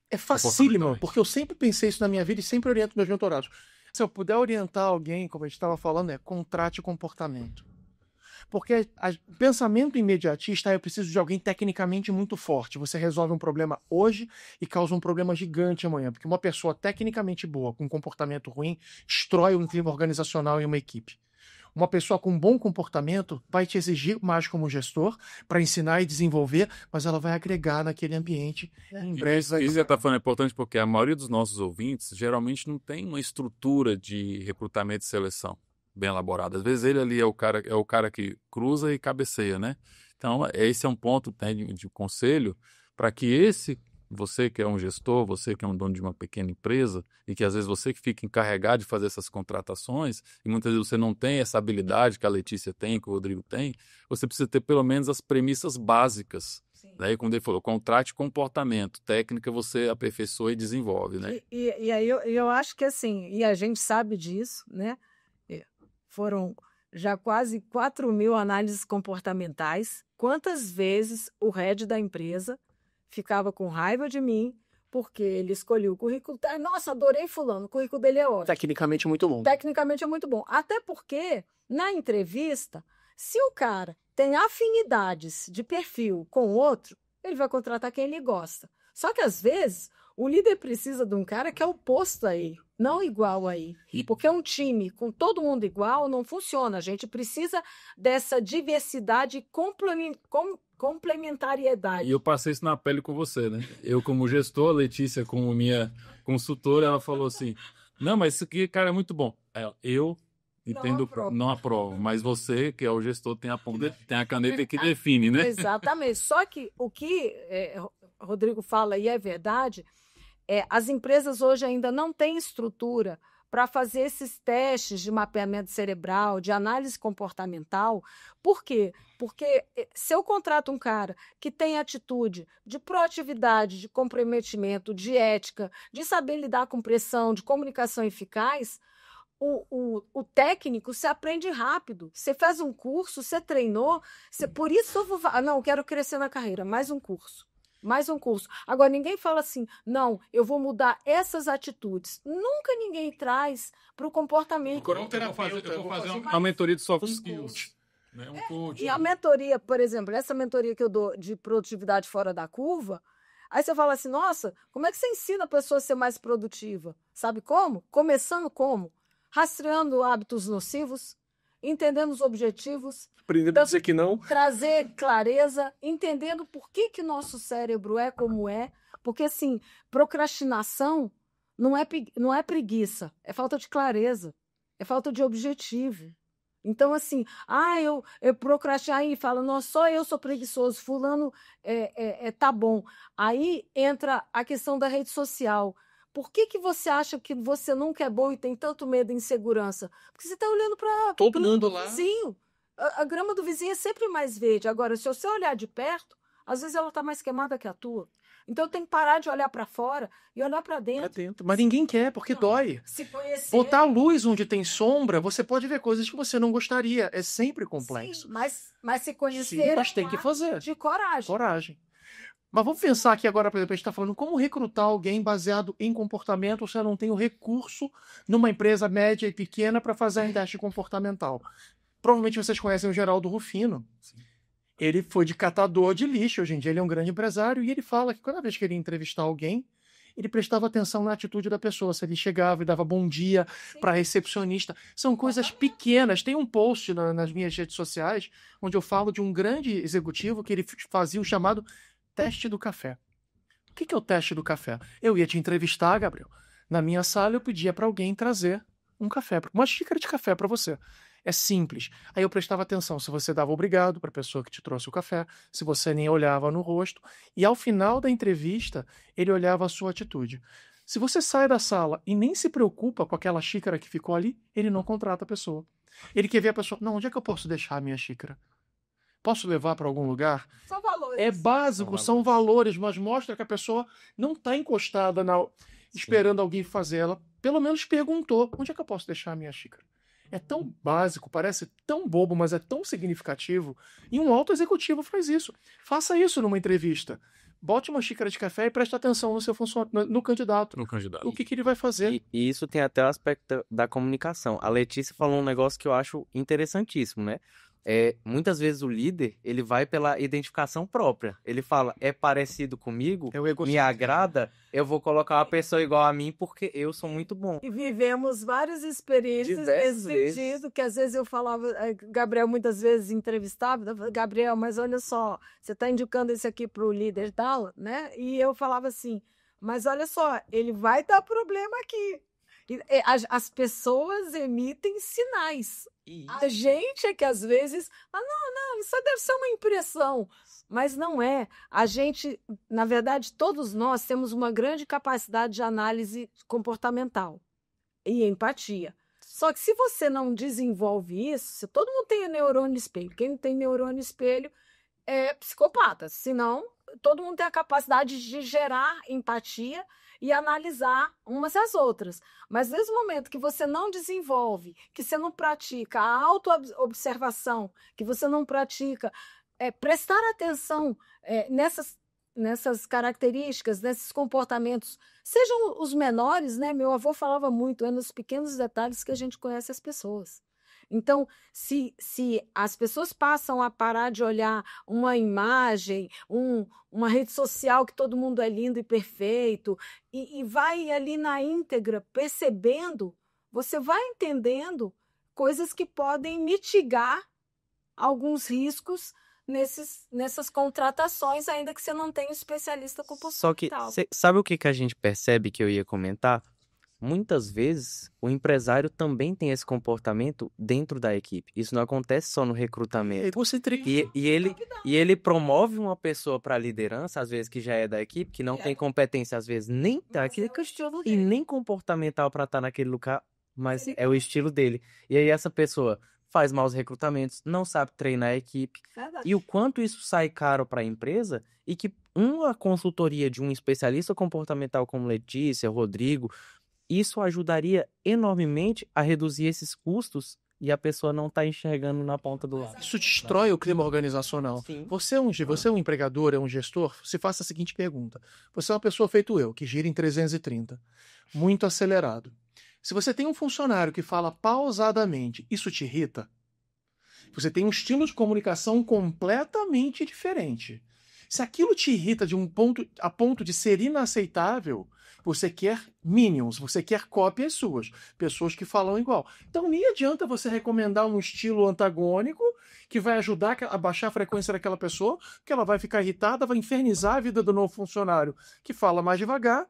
É facílimo, porque eu sempre pensei isso na minha vida e sempre oriento meus mentorados. Se eu puder orientar alguém, como a gente estava falando, contrate comportamento. Porque o pensamento imediatista, eu preciso de alguém tecnicamente muito forte. Você resolve um problema hoje e causa um problema gigante amanhã. Porque uma pessoa tecnicamente boa, com um comportamento ruim, destrói um clima organizacional em uma equipe. Uma pessoa com bom comportamento vai te exigir mais como gestor para ensinar e desenvolver, mas ela vai agregar naquele ambiente. Em breve isso que você está falando é importante porque a maioria dos nossos ouvintes geralmente não tem uma estrutura de recrutamento e seleção bem elaborada. Às vezes ele ali é o cara que cruza e cabeceia, né? Então, esse é um ponto, né, de conselho para que você que é um gestor, você que é um dono de uma pequena empresa e que às vezes você que fica encarregado de fazer essas contratações e muitas vezes você não tem essa habilidade que a Letícia tem, que o Rodrigo tem, você precisa ter pelo menos as premissas básicas. Daí, como ele falou, contrate comportamento, técnica você aperfeiçoa e desenvolve, né? E aí eu acho que assim, e a gente sabe disso, né? Foram já quase 4.000 análises comportamentais. Quantas vezes o head da empresa ficava com raiva de mim porque ele escolheu o currículo. Nossa, adorei fulano, o currículo dele é ótimo. Tecnicamente muito bom. Tecnicamente é muito bom. Até porque, na entrevista, se o cara tem afinidades de perfil com o outro, ele vai contratar quem ele gosta. Só que, às vezes, o líder precisa de um cara que é oposto a ele, não igual a ele. Porque um time com todo mundo igual não funciona. A gente precisa dessa diversidade e complementariedade. E eu passei isso na pele com você, né? Eu, como gestor, a Letícia, como minha consultora, ela falou assim, não, mas isso aqui, cara, é muito bom. Eu entendo, não aprovo, mas você, que é o gestor, tem a caneta que define, né? Exatamente. Só que o que Rodrigo fala, e é verdade, as empresas hoje ainda não têm estrutura para fazer esses testes de mapeamento cerebral, de análise comportamental. Por quê? Porque se eu contrato um cara que tem atitude de proatividade, de comprometimento, de ética, de saber lidar com pressão, de comunicação eficaz, o técnico se aprende rápido. Você faz um curso, você treinou, por isso eu quero crescer na carreira, mais um curso. Mais um curso. Agora, ninguém fala assim, não, eu vou mudar essas atitudes. Nunca ninguém traz para o comportamento. Eu vou fazer uma mentoria de soft skills. Né? Um coach. E a mentoria, por exemplo, essa mentoria que eu dou de produtividade fora da curva, aí você fala assim, nossa, como é que você ensina a pessoa a ser mais produtiva? Sabe como? Começando como? Rastreando hábitos nocivos, entendendo os objetivos, aprendendo a dizer que não, trazer clareza, entendendo por que nosso cérebro é como é, Porque, assim, procrastinação não é preguiça, é falta de clareza, é falta de objetivo. Então, assim, eu procrastino, aí fala, nossa, só eu sou preguiçoso, fulano tá bom. Aí entra a questão da rede social. Por que você acha que você nunca é bom e tem tanto medo e insegurança? Porque você está olhando para Todo mundo lá. vizinho. A grama do vizinho é sempre mais verde. Agora, se você olhar de perto, às vezes ela está mais queimada que a tua. Então tem que parar de olhar para fora e olhar para dentro. Mas ninguém quer, porque dói. Se conhecer. Botar a luz onde tem sombra, você pode ver coisas que você não gostaria. É sempre complexo. Sim, mas se conhecer. Sim, mas tem que fazer. De coragem. Coragem. Mas vamos pensar aqui agora, por exemplo, a gente está falando como recrutar alguém baseado em comportamento se eu não tenho recurso numa empresa média e pequena para fazer um teste comportamental. Provavelmente vocês conhecem o Geraldo Rufino. Sim. Ele foi de catador de lixo, hoje em dia ele é um grande empresário, e ele fala que cada vez que ele ia entrevistar alguém, ele prestava atenção na atitude da pessoa, se ele chegava e dava bom dia para a recepcionista. São coisas pequenas. Tem um post nas minhas redes sociais onde eu falo de um grande executivo que ele fazia o chamado teste do café. O que é o teste do café? Eu ia te entrevistar, Gabriel. Na minha sala eu pedia para alguém trazer um café, uma xícara de café para você. É simples. Aí eu prestava atenção se você dava obrigado para a pessoa que te trouxe o café, se você nem olhava no rosto. E ao final da entrevista, ele olhava a sua atitude. Se você sai da sala e nem se preocupa com aquela xícara que ficou ali, ele não contrata a pessoa. Ele quer ver a pessoa, não, onde é que eu posso deixar a minha xícara? Posso levar para algum lugar? São valores. É básico, são valores, mas mostra que a pessoa não está encostada esperando alguém fazer. Ela pelo menos perguntou, onde é que eu posso deixar a minha xícara? É tão básico, parece tão bobo, mas é tão significativo. E um alto executivo faz isso. Faça isso numa entrevista. Bote uma xícara de café e preste atenção no seu funcionário, no candidato. O que ele vai fazer. E isso tem até o aspecto da comunicação. A Letícia falou um negócio que eu acho interessantíssimo, né? Muitas vezes o líder, ele vai pela identificação própria. Ele fala, é parecido comigo, me agrada, eu vou colocar uma pessoa igual a mim porque eu sou muito bom. E vivemos várias experiências nesse sentido, que às vezes eu falava, Gabriel muitas vezes entrevistava, Gabriel, mas olha só, você está indicando esse aqui para o líder tal, né? E eu falava assim, mas olha só, ele vai dar problema aqui. As pessoas emitem sinais. A gente é que às vezes, não, isso deve ser uma impressão. Mas não é. A gente, na verdade, todos nós temos uma grande capacidade de análise comportamental e empatia. Só que se você não desenvolve isso, se todo mundo tem neurônio espelho, quem não tem neurônio espelho é psicopata. Senão, todo mundo tem a capacidade de gerar empatia e analisar umas às outras. Mas desde o momento que você não desenvolve, que você não pratica a autoobservação, que você não pratica prestar atenção nessas características, nesses comportamentos, sejam os menores, né? Meu avô falava muito, é nos pequenos detalhes que a gente conhece as pessoas. Então, se as pessoas passam a parar de olhar uma imagem, uma rede social que todo mundo é lindo e perfeito, e vai ali na íntegra percebendo, você vai entendendo coisas que podem mitigar alguns riscos nessas contratações, ainda que você não tenha um especialista comportamental. Só que, sabe o que a gente percebe que eu ia comentar? Muitas vezes, o empresário também tem esse comportamento dentro da equipe. Isso não acontece só no recrutamento. E ele promove uma pessoa para a liderança, às vezes que já é da equipe, que não tem competência, às vezes nem e nem comportamental para estar naquele lugar, mas é o estilo dele. E aí essa pessoa faz maus recrutamentos, não sabe treinar a equipe. E o quanto isso sai caro para a empresa e que uma consultoria de um especialista comportamental como Letícia, Rodrigo, isso ajudaria enormemente a reduzir esses custos e a pessoa não está enxergando na ponta do lápis. Isso destrói o clima organizacional. Sim. Você é um empregador, é um gestor, se faça a seguinte pergunta. Você é uma pessoa feito eu, que gira em 330, muito acelerado. Se você tem um funcionário que fala pausadamente, isso te irrita? Você tem um estilo de comunicação completamente diferente. Se aquilo te irrita a ponto de ser inaceitável, você quer minions, você quer cópias suas, pessoas que falam igual. Então nem adianta você recomendar um estilo antagônico que vai ajudar a baixar a frequência daquela pessoa, porque ela vai ficar irritada, vai infernizar a vida do novo funcionário que fala mais devagar.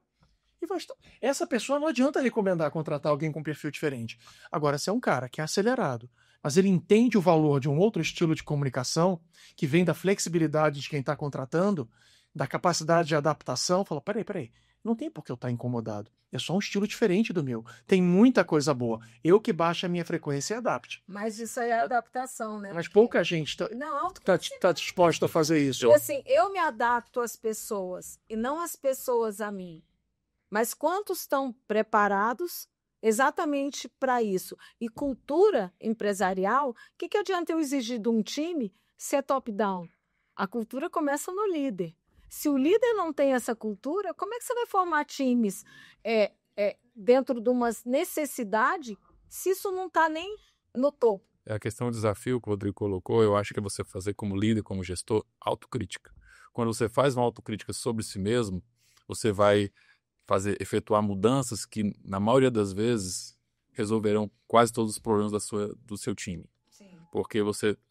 Essa pessoa não adianta recomendar contratar alguém com perfil diferente. Agora, se é um cara que é acelerado, mas ele entende o valor de um outro estilo de comunicação, que vem da flexibilidade de quem está contratando, da capacidade de adaptação, fala, peraí, não tem por que eu estar incomodado. É só um estilo diferente do meu. Tem muita coisa boa. Eu que baixo a minha frequência e adapte. Mas isso aí é adaptação, né? Mas pouca gente está disposta a fazer isso. Porque, assim, eu me adapto às pessoas e não as pessoas a mim. Mas quantos estão preparados exatamente para isso? E cultura empresarial, o que adianta eu exigir de um time se é top-down? A cultura começa no líder. Se o líder não tem essa cultura, como é que você vai formar times dentro de uma necessidade se isso não está nem no topo? É a questão do desafio que o Rodrigo colocou, eu acho que é você fazer como líder, como gestor, autocrítica. Quando você faz uma autocrítica sobre si mesmo, você vai efetuar mudanças que, na maioria das vezes, resolverão quase todos os problemas do seu time. Sim. Porque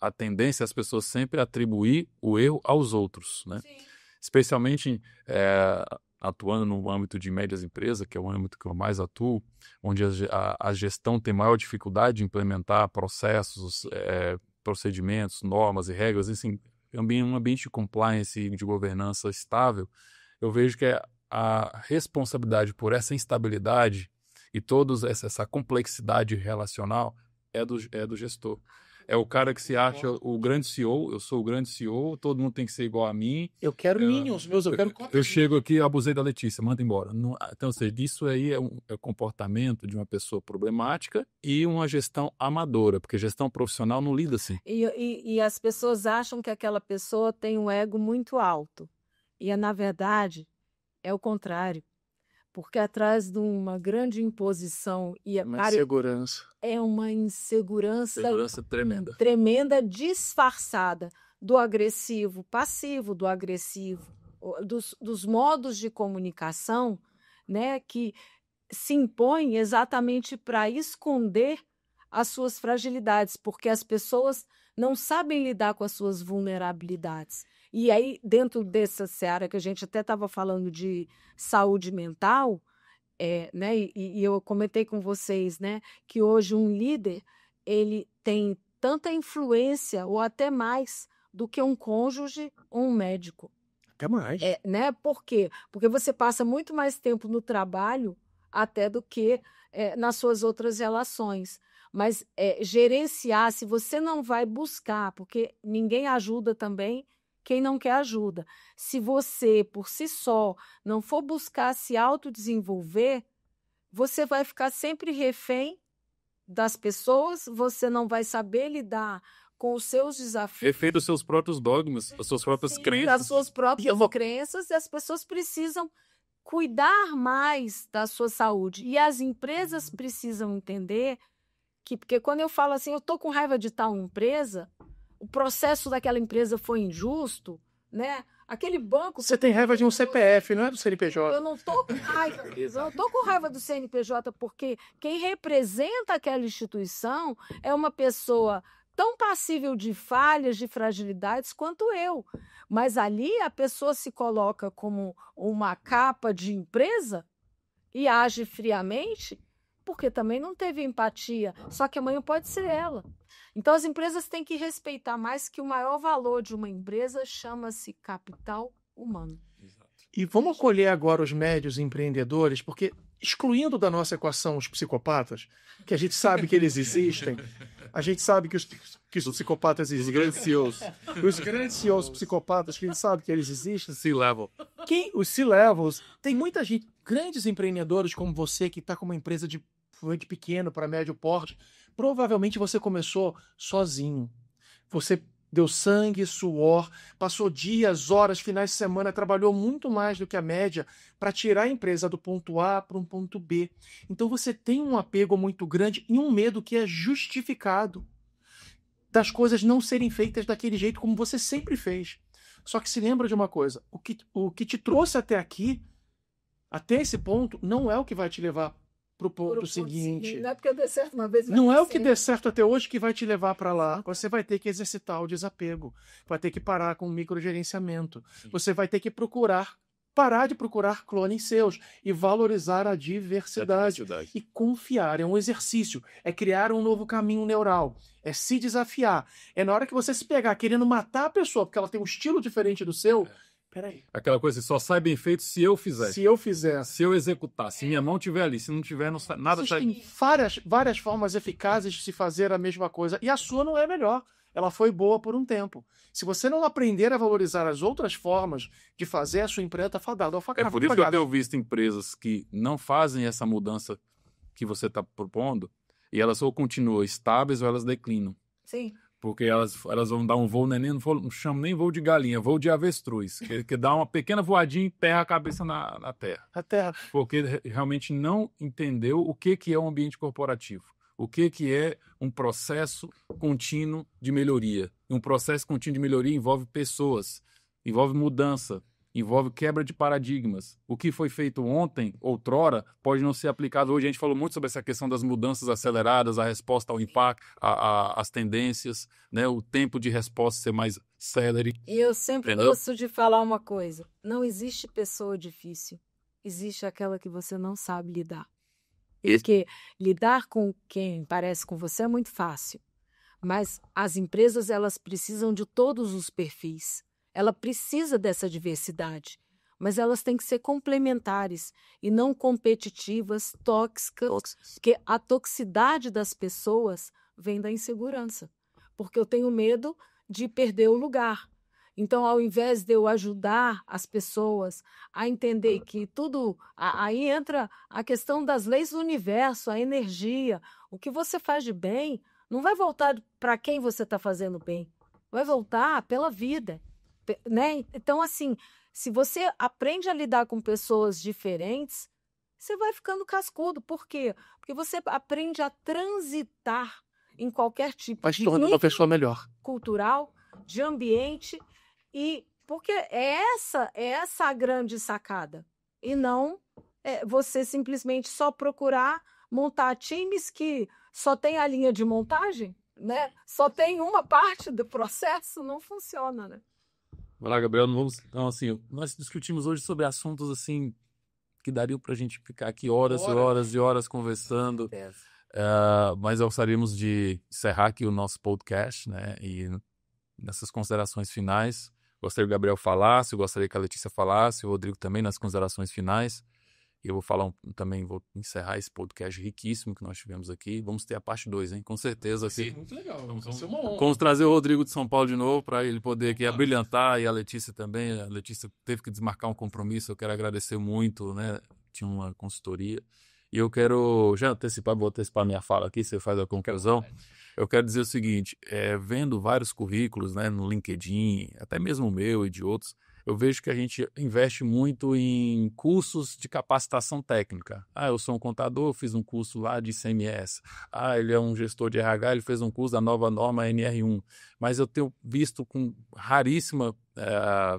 a tendência é as pessoas sempre atribuir o erro aos outros, né? Sim. Especialmente atuando no âmbito de médias empresas, que é o âmbito que eu mais atuo, onde a gestão tem maior dificuldade de implementar processos, procedimentos, normas e regras, assim, um ambiente de compliance e de governança estável, eu vejo que a responsabilidade por essa instabilidade e toda essa complexidade relacional é do gestor. É o cara que se acha o grande CEO, eu sou o grande CEO, todo mundo tem que ser igual a mim. Eu quero minions meus, eu quero... Eu chego aqui, abusei da Letícia, manda embora. Então, ou seja, isso aí é o comportamento de uma pessoa problemática e uma gestão amadora, porque gestão profissional não lida assim. E as pessoas acham que aquela pessoa tem um ego muito alto. E, na verdade, é o contrário. Porque atrás de uma grande imposição e insegurança. É uma insegurança tremenda. Tremenda, disfarçada do agressivo passivo, do agressivo, dos modos de comunicação, né, que se impõem exatamente para esconder as suas fragilidades, porque as pessoas não sabem lidar com as suas vulnerabilidades. E aí, dentro dessa seara que a gente até estava falando de saúde mental, né, e eu comentei com vocês, né, que hoje um líder ele tem tanta influência ou até mais do que um cônjuge ou um médico. Até mais. Né? Por quê? Porque você passa muito mais tempo no trabalho até do que nas suas outras relações. Mas gerenciar, se você não vai buscar, porque ninguém ajuda também quem não quer ajuda. Se você, por si só, não for buscar se autodesenvolver, você vai ficar sempre refém das pessoas, você não vai saber lidar com os seus desafios. Refém dos seus próprios dogmas, das suas próprias crenças. Das suas próprias crenças, e as pessoas precisam cuidar mais da sua saúde. E as empresas precisam entender porque quando eu falo assim, eu estou com raiva de tal empresa, o processo daquela empresa foi injusto, né? Aquele banco... Você tem raiva de um CPF, não é do CNPJ? Eu não estou com raiva. Eu não estou com raiva do CNPJ, porque quem representa aquela instituição é uma pessoa tão passível de falhas, de fragilidades quanto eu. Mas ali a pessoa se coloca como uma capa de empresa e age friamente, porque também não teve empatia. Só que amanhã pode ser ela. Então, as empresas têm que respeitar mais que o maior valor de uma empresa chama-se capital humano. E vamos acolher agora os médios empreendedores, porque excluindo da nossa equação os psicopatas, que a gente sabe que eles existem, a gente sabe que os psicopatas existem. Os grandes CEOs. Os grandes CEOs psicopatas, que a gente sabe que eles existem. C-level. Os C-levels, tem muita gente, grandes empreendedores como você, que está com uma empresa de pequeno para médio porte, provavelmente você começou sozinho. Você deu sangue, suor, passou dias, horas, finais de semana, trabalhou muito mais do que a média para tirar a empresa do ponto A para um ponto B. Então você tem um apego muito grande e um medo que é justificado das coisas não serem feitas daquele jeito como você sempre fez. Só que se lembra de uma coisa, o que te trouxe até aqui, até esse ponto, não é o que vai te levar pro ponto seguinte. Não é porque deu certo uma vez. Não é o que der certo até hoje que vai te levar para lá. Você vai ter que exercitar o desapego. Vai ter que parar com o microgerenciamento. Você vai ter que parar de procurar clones seus e valorizar a diversidade. E confiar. É um exercício. É criar um novo caminho neural. É se desafiar. É na hora que você se pegar querendo matar a pessoa porque ela tem um estilo diferente do seu. Peraí. Aquela coisa, só sai bem feito se eu fizer. Se eu fizer. Se eu executar. Se minha mão estiver ali. Se não tiver, não sai, nada sai. Existem várias formas eficazes de se fazer a mesma coisa. E a sua não é melhor. Ela foi boa por um tempo. Se você não aprender a valorizar as outras formas de fazer, a sua empresa está fadada ao fracasso. É por isso que eu tenho visto empresas que não fazem essa mudança que você está propondo e elas ou continuam estáveis ou elas declinam. Sim. Porque elas vão dar um voo, não chamo nem voo de galinha, voo de avestruz, que dá uma pequena voadinha e enterra a cabeça na terra. A terra. Porque realmente não entendeu o que é um ambiente corporativo. O que é um processo contínuo de melhoria. Um processo contínuo de melhoria envolve pessoas, envolve mudança, envolve quebra de paradigmas. O que foi feito ontem, outrora, pode não ser aplicado hoje. A gente falou muito sobre essa questão das mudanças aceleradas, a resposta ao impacto, as tendências, né? O tempo de resposta ser mais célere. E eu sempre gosto de falar uma coisa. Não existe pessoa difícil. Existe aquela que você não sabe lidar. Porque lidar com quem parece com você é muito fácil. Mas as empresas, elas precisam de todos os perfis. Ela precisa dessa diversidade. Mas elas têm que ser complementares e não competitivas, tóxicas. Porque a toxicidade das pessoas vem da insegurança. Porque eu tenho medo de perder o lugar. Então, ao invés de eu ajudar as pessoas a entender que tudo... Aí entra a questão das leis do universo, a energia. O que você faz de bem não vai voltar para quem você está fazendo bem. Vai voltar pela vida. Né? Então, assim, se você aprende a lidar com pessoas diferentes, você vai ficando cascudo. Por quê? Porque você aprende a transitar em qualquer tipo de... Vai se tornando uma pessoa melhor. Cultural, de ambiente... E porque é essa a grande sacada. E não você simplesmente só procurar montar times que só tem a linha de montagem, né? Só tem uma parte do processo, não funciona, né? Vai lá, Gabriel, então, assim, nós discutimos hoje sobre assuntos assim que dariam para a gente ficar aqui horas e horas e horas conversando. Mas gostaríamos de encerrar aqui o nosso podcast, né? E nessas considerações finais, gostaria que o Gabriel falasse, eu gostaria que a Letícia falasse, o Rodrigo também nas considerações finais. E eu vou falar também, vou encerrar esse podcast riquíssimo que nós tivemos aqui. Vamos ter a parte 2, hein? Com certeza. Aqui. Muito legal, vai ser uma honra. Vamos trazer o Rodrigo de São Paulo de novo para ele poder aqui abrilhantar, e a Letícia também. A Letícia teve que desmarcar um compromisso, eu quero agradecer muito, né? Tinha uma consultoria. E eu quero já vou antecipar minha fala aqui, você faz a conclusão. Eu quero dizer o seguinte, vendo vários currículos, né, no LinkedIn, até mesmo o meu e de outros, eu vejo que a gente investe muito em cursos de capacitação técnica. Eu sou um contador, fiz um curso lá de ICMS. Ele é um gestor de RH, ele fez um curso da nova norma NR1. Mas eu tenho visto com raríssima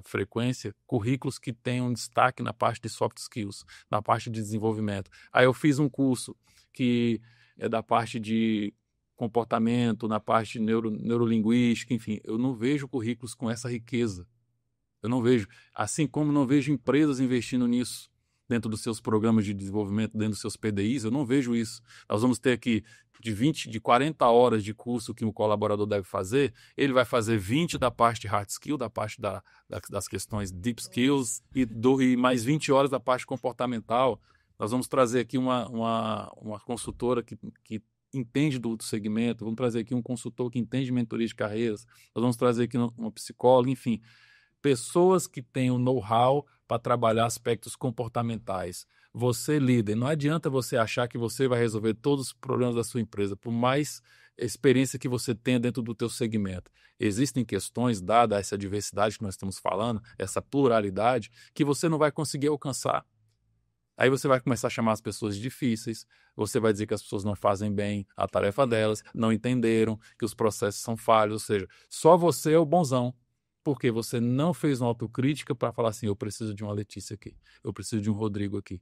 frequência currículos que têm um destaque na parte de soft skills, na parte de desenvolvimento. Eu fiz um curso que é da parte de comportamento, na parte de neurolinguística, enfim, eu não vejo currículos com essa riqueza. Eu não vejo, assim como não vejo empresas investindo nisso dentro dos seus programas de desenvolvimento, dentro dos seus PDIs, eu não vejo isso. Nós vamos ter aqui de 40 horas de curso que o colaborador deve fazer, ele vai fazer 20 da parte de hard skill, da parte das questões deep skills e mais 20 horas da parte comportamental. Nós vamos trazer aqui uma consultora que entende do segmento, vamos trazer aqui um consultor que entende de mentoria de carreiras, nós vamos trazer aqui uma psicóloga, enfim, pessoas que têm o know-how para trabalhar aspectos comportamentais. Você, líder, não adianta você achar que você vai resolver todos os problemas da sua empresa, por mais experiência que você tenha dentro do teu segmento. Existem questões, dada essa diversidade que nós estamos falando, essa pluralidade, que você não vai conseguir alcançar. Aí você vai começar a chamar as pessoas difíceis, você vai dizer que as pessoas não fazem bem a tarefa delas, não entenderam, que os processos são falhos, ou seja, só você é o bonzão. porque você não fez uma autocrítica para falar assim, eu preciso de uma Letícia aqui, eu preciso de um Rodrigo aqui,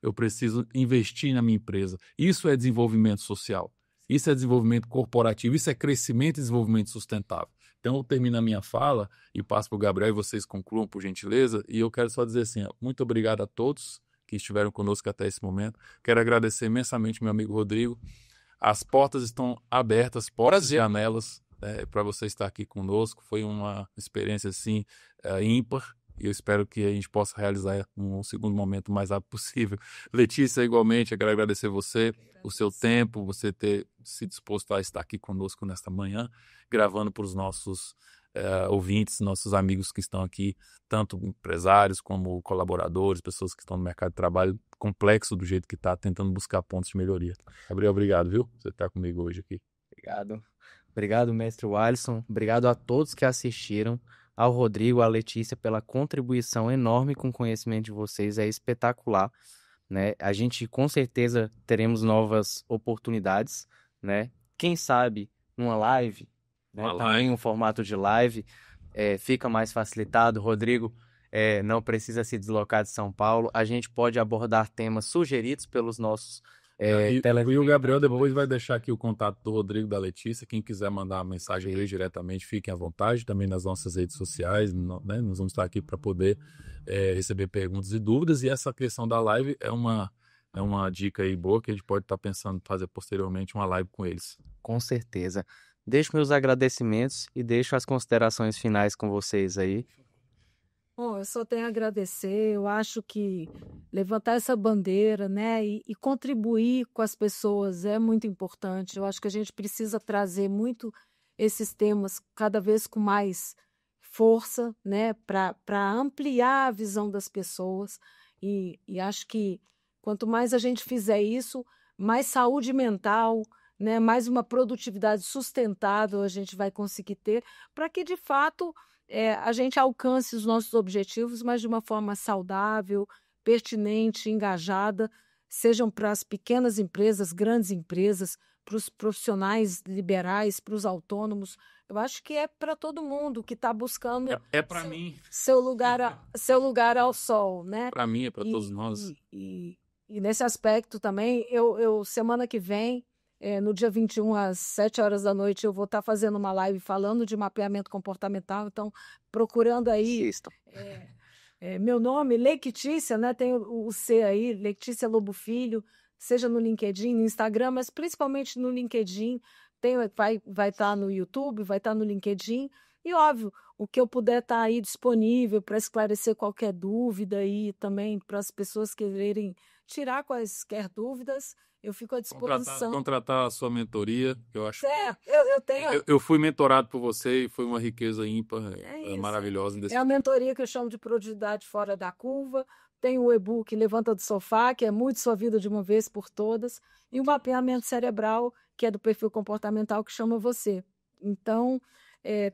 eu preciso investir na minha empresa. Isso é desenvolvimento social, isso é desenvolvimento corporativo, isso é crescimento e desenvolvimento sustentável. Então, eu termino a minha fala e passo para o Gabriel e vocês concluam, por gentileza. E eu quero só dizer assim, muito obrigado a todos que estiveram conosco até esse momento. Quero agradecer imensamente meu amigo Rodrigo. As portas estão abertas, portas e janelas, para você estar aqui conosco. Foi uma experiência assim ímpar. E eu espero que a gente possa realizar um segundo momento o mais rápido possível. Letícia, igualmente, eu quero agradecer você, o seu tempo, você ter se disposto a estar aqui conosco nesta manhã, gravando para os nossos ouvintes, nossos amigos que estão aqui, tanto empresários como colaboradores, pessoas que estão no mercado de trabalho complexo do jeito que está, tentando buscar pontos de melhoria. Gabriel, obrigado, viu? Você está comigo hoje aqui. Obrigado. Obrigado, mestre Alisson. Obrigado a todos que assistiram. Ao Rodrigo, à Letícia, pela contribuição enorme com o conhecimento de vocês, é espetacular, né? A gente com certeza teremos novas oportunidades, né? Quem sabe numa live, né? Também um formato de live fica mais facilitado. Rodrigo não precisa se deslocar de São Paulo. A gente pode abordar temas sugeridos pelos nossos e o Gabriel depois vai deixar aqui o contato do Rodrigo, da Letícia. Quem quiser mandar uma mensagem aí diretamente, fiquem à vontade. Também nas nossas redes sociais, né? Nós vamos estar aqui para poder receber perguntas e dúvidas. E essa questão da live é uma dica aí boa que a gente pode estar pensando em fazer posteriormente uma live com eles. Com certeza. Deixo meus agradecimentos e deixo as considerações finais com vocês aí. Bom, eu só tenho a agradecer. Eu acho que levantar essa bandeira, né, e contribuir com as pessoas é muito importante. Eu acho que a gente precisa trazer muito esses temas cada vez com mais força, né, para ampliar a visão das pessoas. E acho que quanto mais a gente fizer isso, mais saúde mental, né, mais uma produtividade sustentável a gente vai conseguir ter, para que de fato a gente alcance os nossos objetivos, mas de uma forma saudável, pertinente, engajada, sejam para as pequenas empresas, grandes empresas, para os profissionais liberais, para os autônomos. Eu acho que é para todo mundo que está buscando para mim seu lugar ao sol, né? Para mim, é para todos nós. E nesse aspecto também, eu semana que vem, no dia 21, às 7 horas da noite, eu vou estar fazendo uma live falando de mapeamento comportamental. Então, procurando aí meu nome, Letícia, né? Tem o C aí, Letícia Lobo Filho, seja no LinkedIn, no Instagram, mas principalmente no LinkedIn. Vai estar no YouTube, vai estar no LinkedIn. E, óbvio, o que eu puder estar aí disponível para esclarecer qualquer dúvida e também para as pessoas quererem tirar quaisquer dúvidas, eu fico à disposição. Contratar a sua mentoria, eu acho. Eu tenho. Eu fui mentorado por você e foi uma riqueza ímpar, maravilhosa. É a mentoria que eu chamo de produtividade fora da curva. Tem o e-book Levanta do Sofá, que é Mude Sua Vida de uma Vez por Todas, e o mapeamento cerebral, que é do perfil comportamental, que chama Você. Então,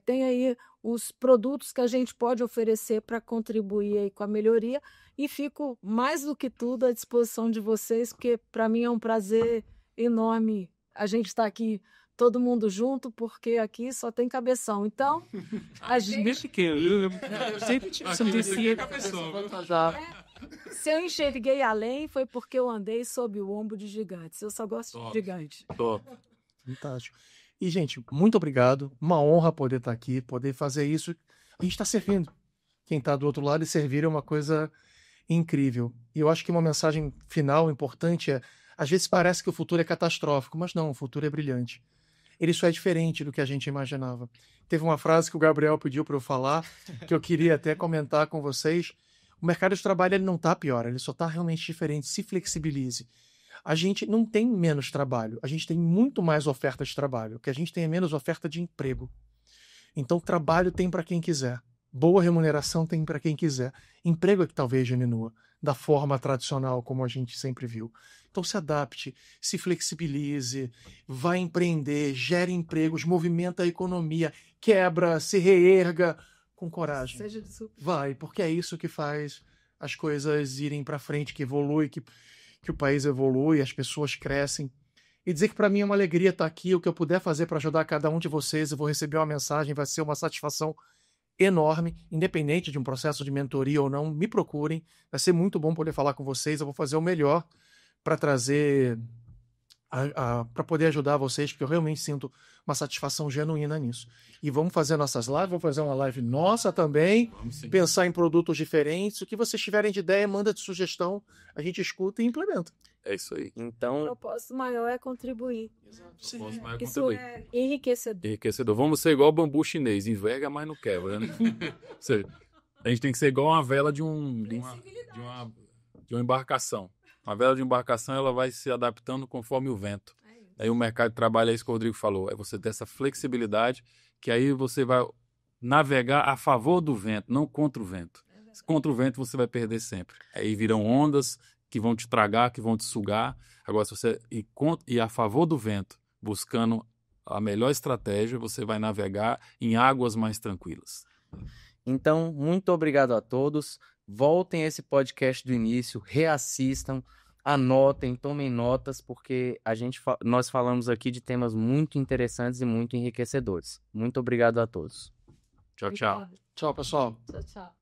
tem aí os produtos que a gente pode oferecer para contribuir aí com a melhoria, e fico mais do que tudo à disposição de vocês, porque para mim é um prazer enorme a gente estar aqui todo mundo junto, porque aqui só tem cabeção. Então, a gente... Eu sempre tive cabeção. Se eu enxerguei além, foi porque eu andei sob o ombro de gigantes. Eu só gosto de gigante. Top. Fantástico. E, gente, muito obrigado. Uma honra poder estar aqui, poder fazer isso. A gente está servindo. Quem está do outro lado e servir é uma coisa incrível. E eu acho que uma mensagem final importante às vezes parece que o futuro é catastrófico, mas não, o futuro é brilhante. Ele só é diferente do que a gente imaginava. Teve uma frase que o Gabriel pediu para eu falar, que eu queria até comentar com vocês. O mercado de trabalho ele não está pior, ele só está realmente diferente. Se flexibilize. A gente não tem menos trabalho, a gente tem muito mais oferta de trabalho. O que a gente tem é menos oferta de emprego. Então, trabalho tem para quem quiser. Boa remuneração tem para quem quiser. Emprego é que talvez diminua, da forma tradicional, como a gente sempre viu. Então, se adapte, se flexibilize, vá empreender, gere empregos, movimenta a economia, quebra, se reerga com coragem. Seja de super. Vai, porque é isso que faz as coisas irem para frente, que evolui, que o país evolui, as pessoas crescem. E dizer que para mim é uma alegria estar aqui, o que eu puder fazer para ajudar cada um de vocês, eu vou receber uma mensagem, vai ser uma satisfação enorme, independente de um processo de mentoria ou não, me procurem. Vai ser muito bom poder falar com vocês. Eu vou fazer o melhor para trazer, para poder ajudar vocês, porque eu realmente sinto uma satisfação genuína nisso. E vamos fazer nossas lives, vamos fazer uma live nossa também, pensar em produtos diferentes. O que vocês tiverem de ideia, manda de sugestão, a gente escuta e implementa. É isso aí. O Então, propósito maior é contribuir. O propósito maior é Isso contribuir. é enriquecedor. Enriquecedor. Vamos ser igual o bambu chinês, enverga, mas não quebra, né? Ou seja, a gente tem que ser igual uma vela de uma embarcação. Uma vela de embarcação, ela vai se adaptando conforme o vento. Aí o mercado de trabalho é isso que o Rodrigo falou, é você ter essa flexibilidade, que aí você vai navegar a favor do vento, não contra o vento. Contra o vento você vai perder sempre. Aí virão ondas que vão te tragar, que vão te sugar. Agora, se você ir a favor do vento, buscando a melhor estratégia, você vai navegar em águas mais tranquilas. Então, muito obrigado a todos. Voltem a esse podcast do início, reassistam, anotem, tomem notas, porque nós falamos aqui de temas muito interessantes e muito enriquecedores. Muito obrigado a todos. Tchau, tchau. Obrigada. Tchau, pessoal. Tchau, tchau.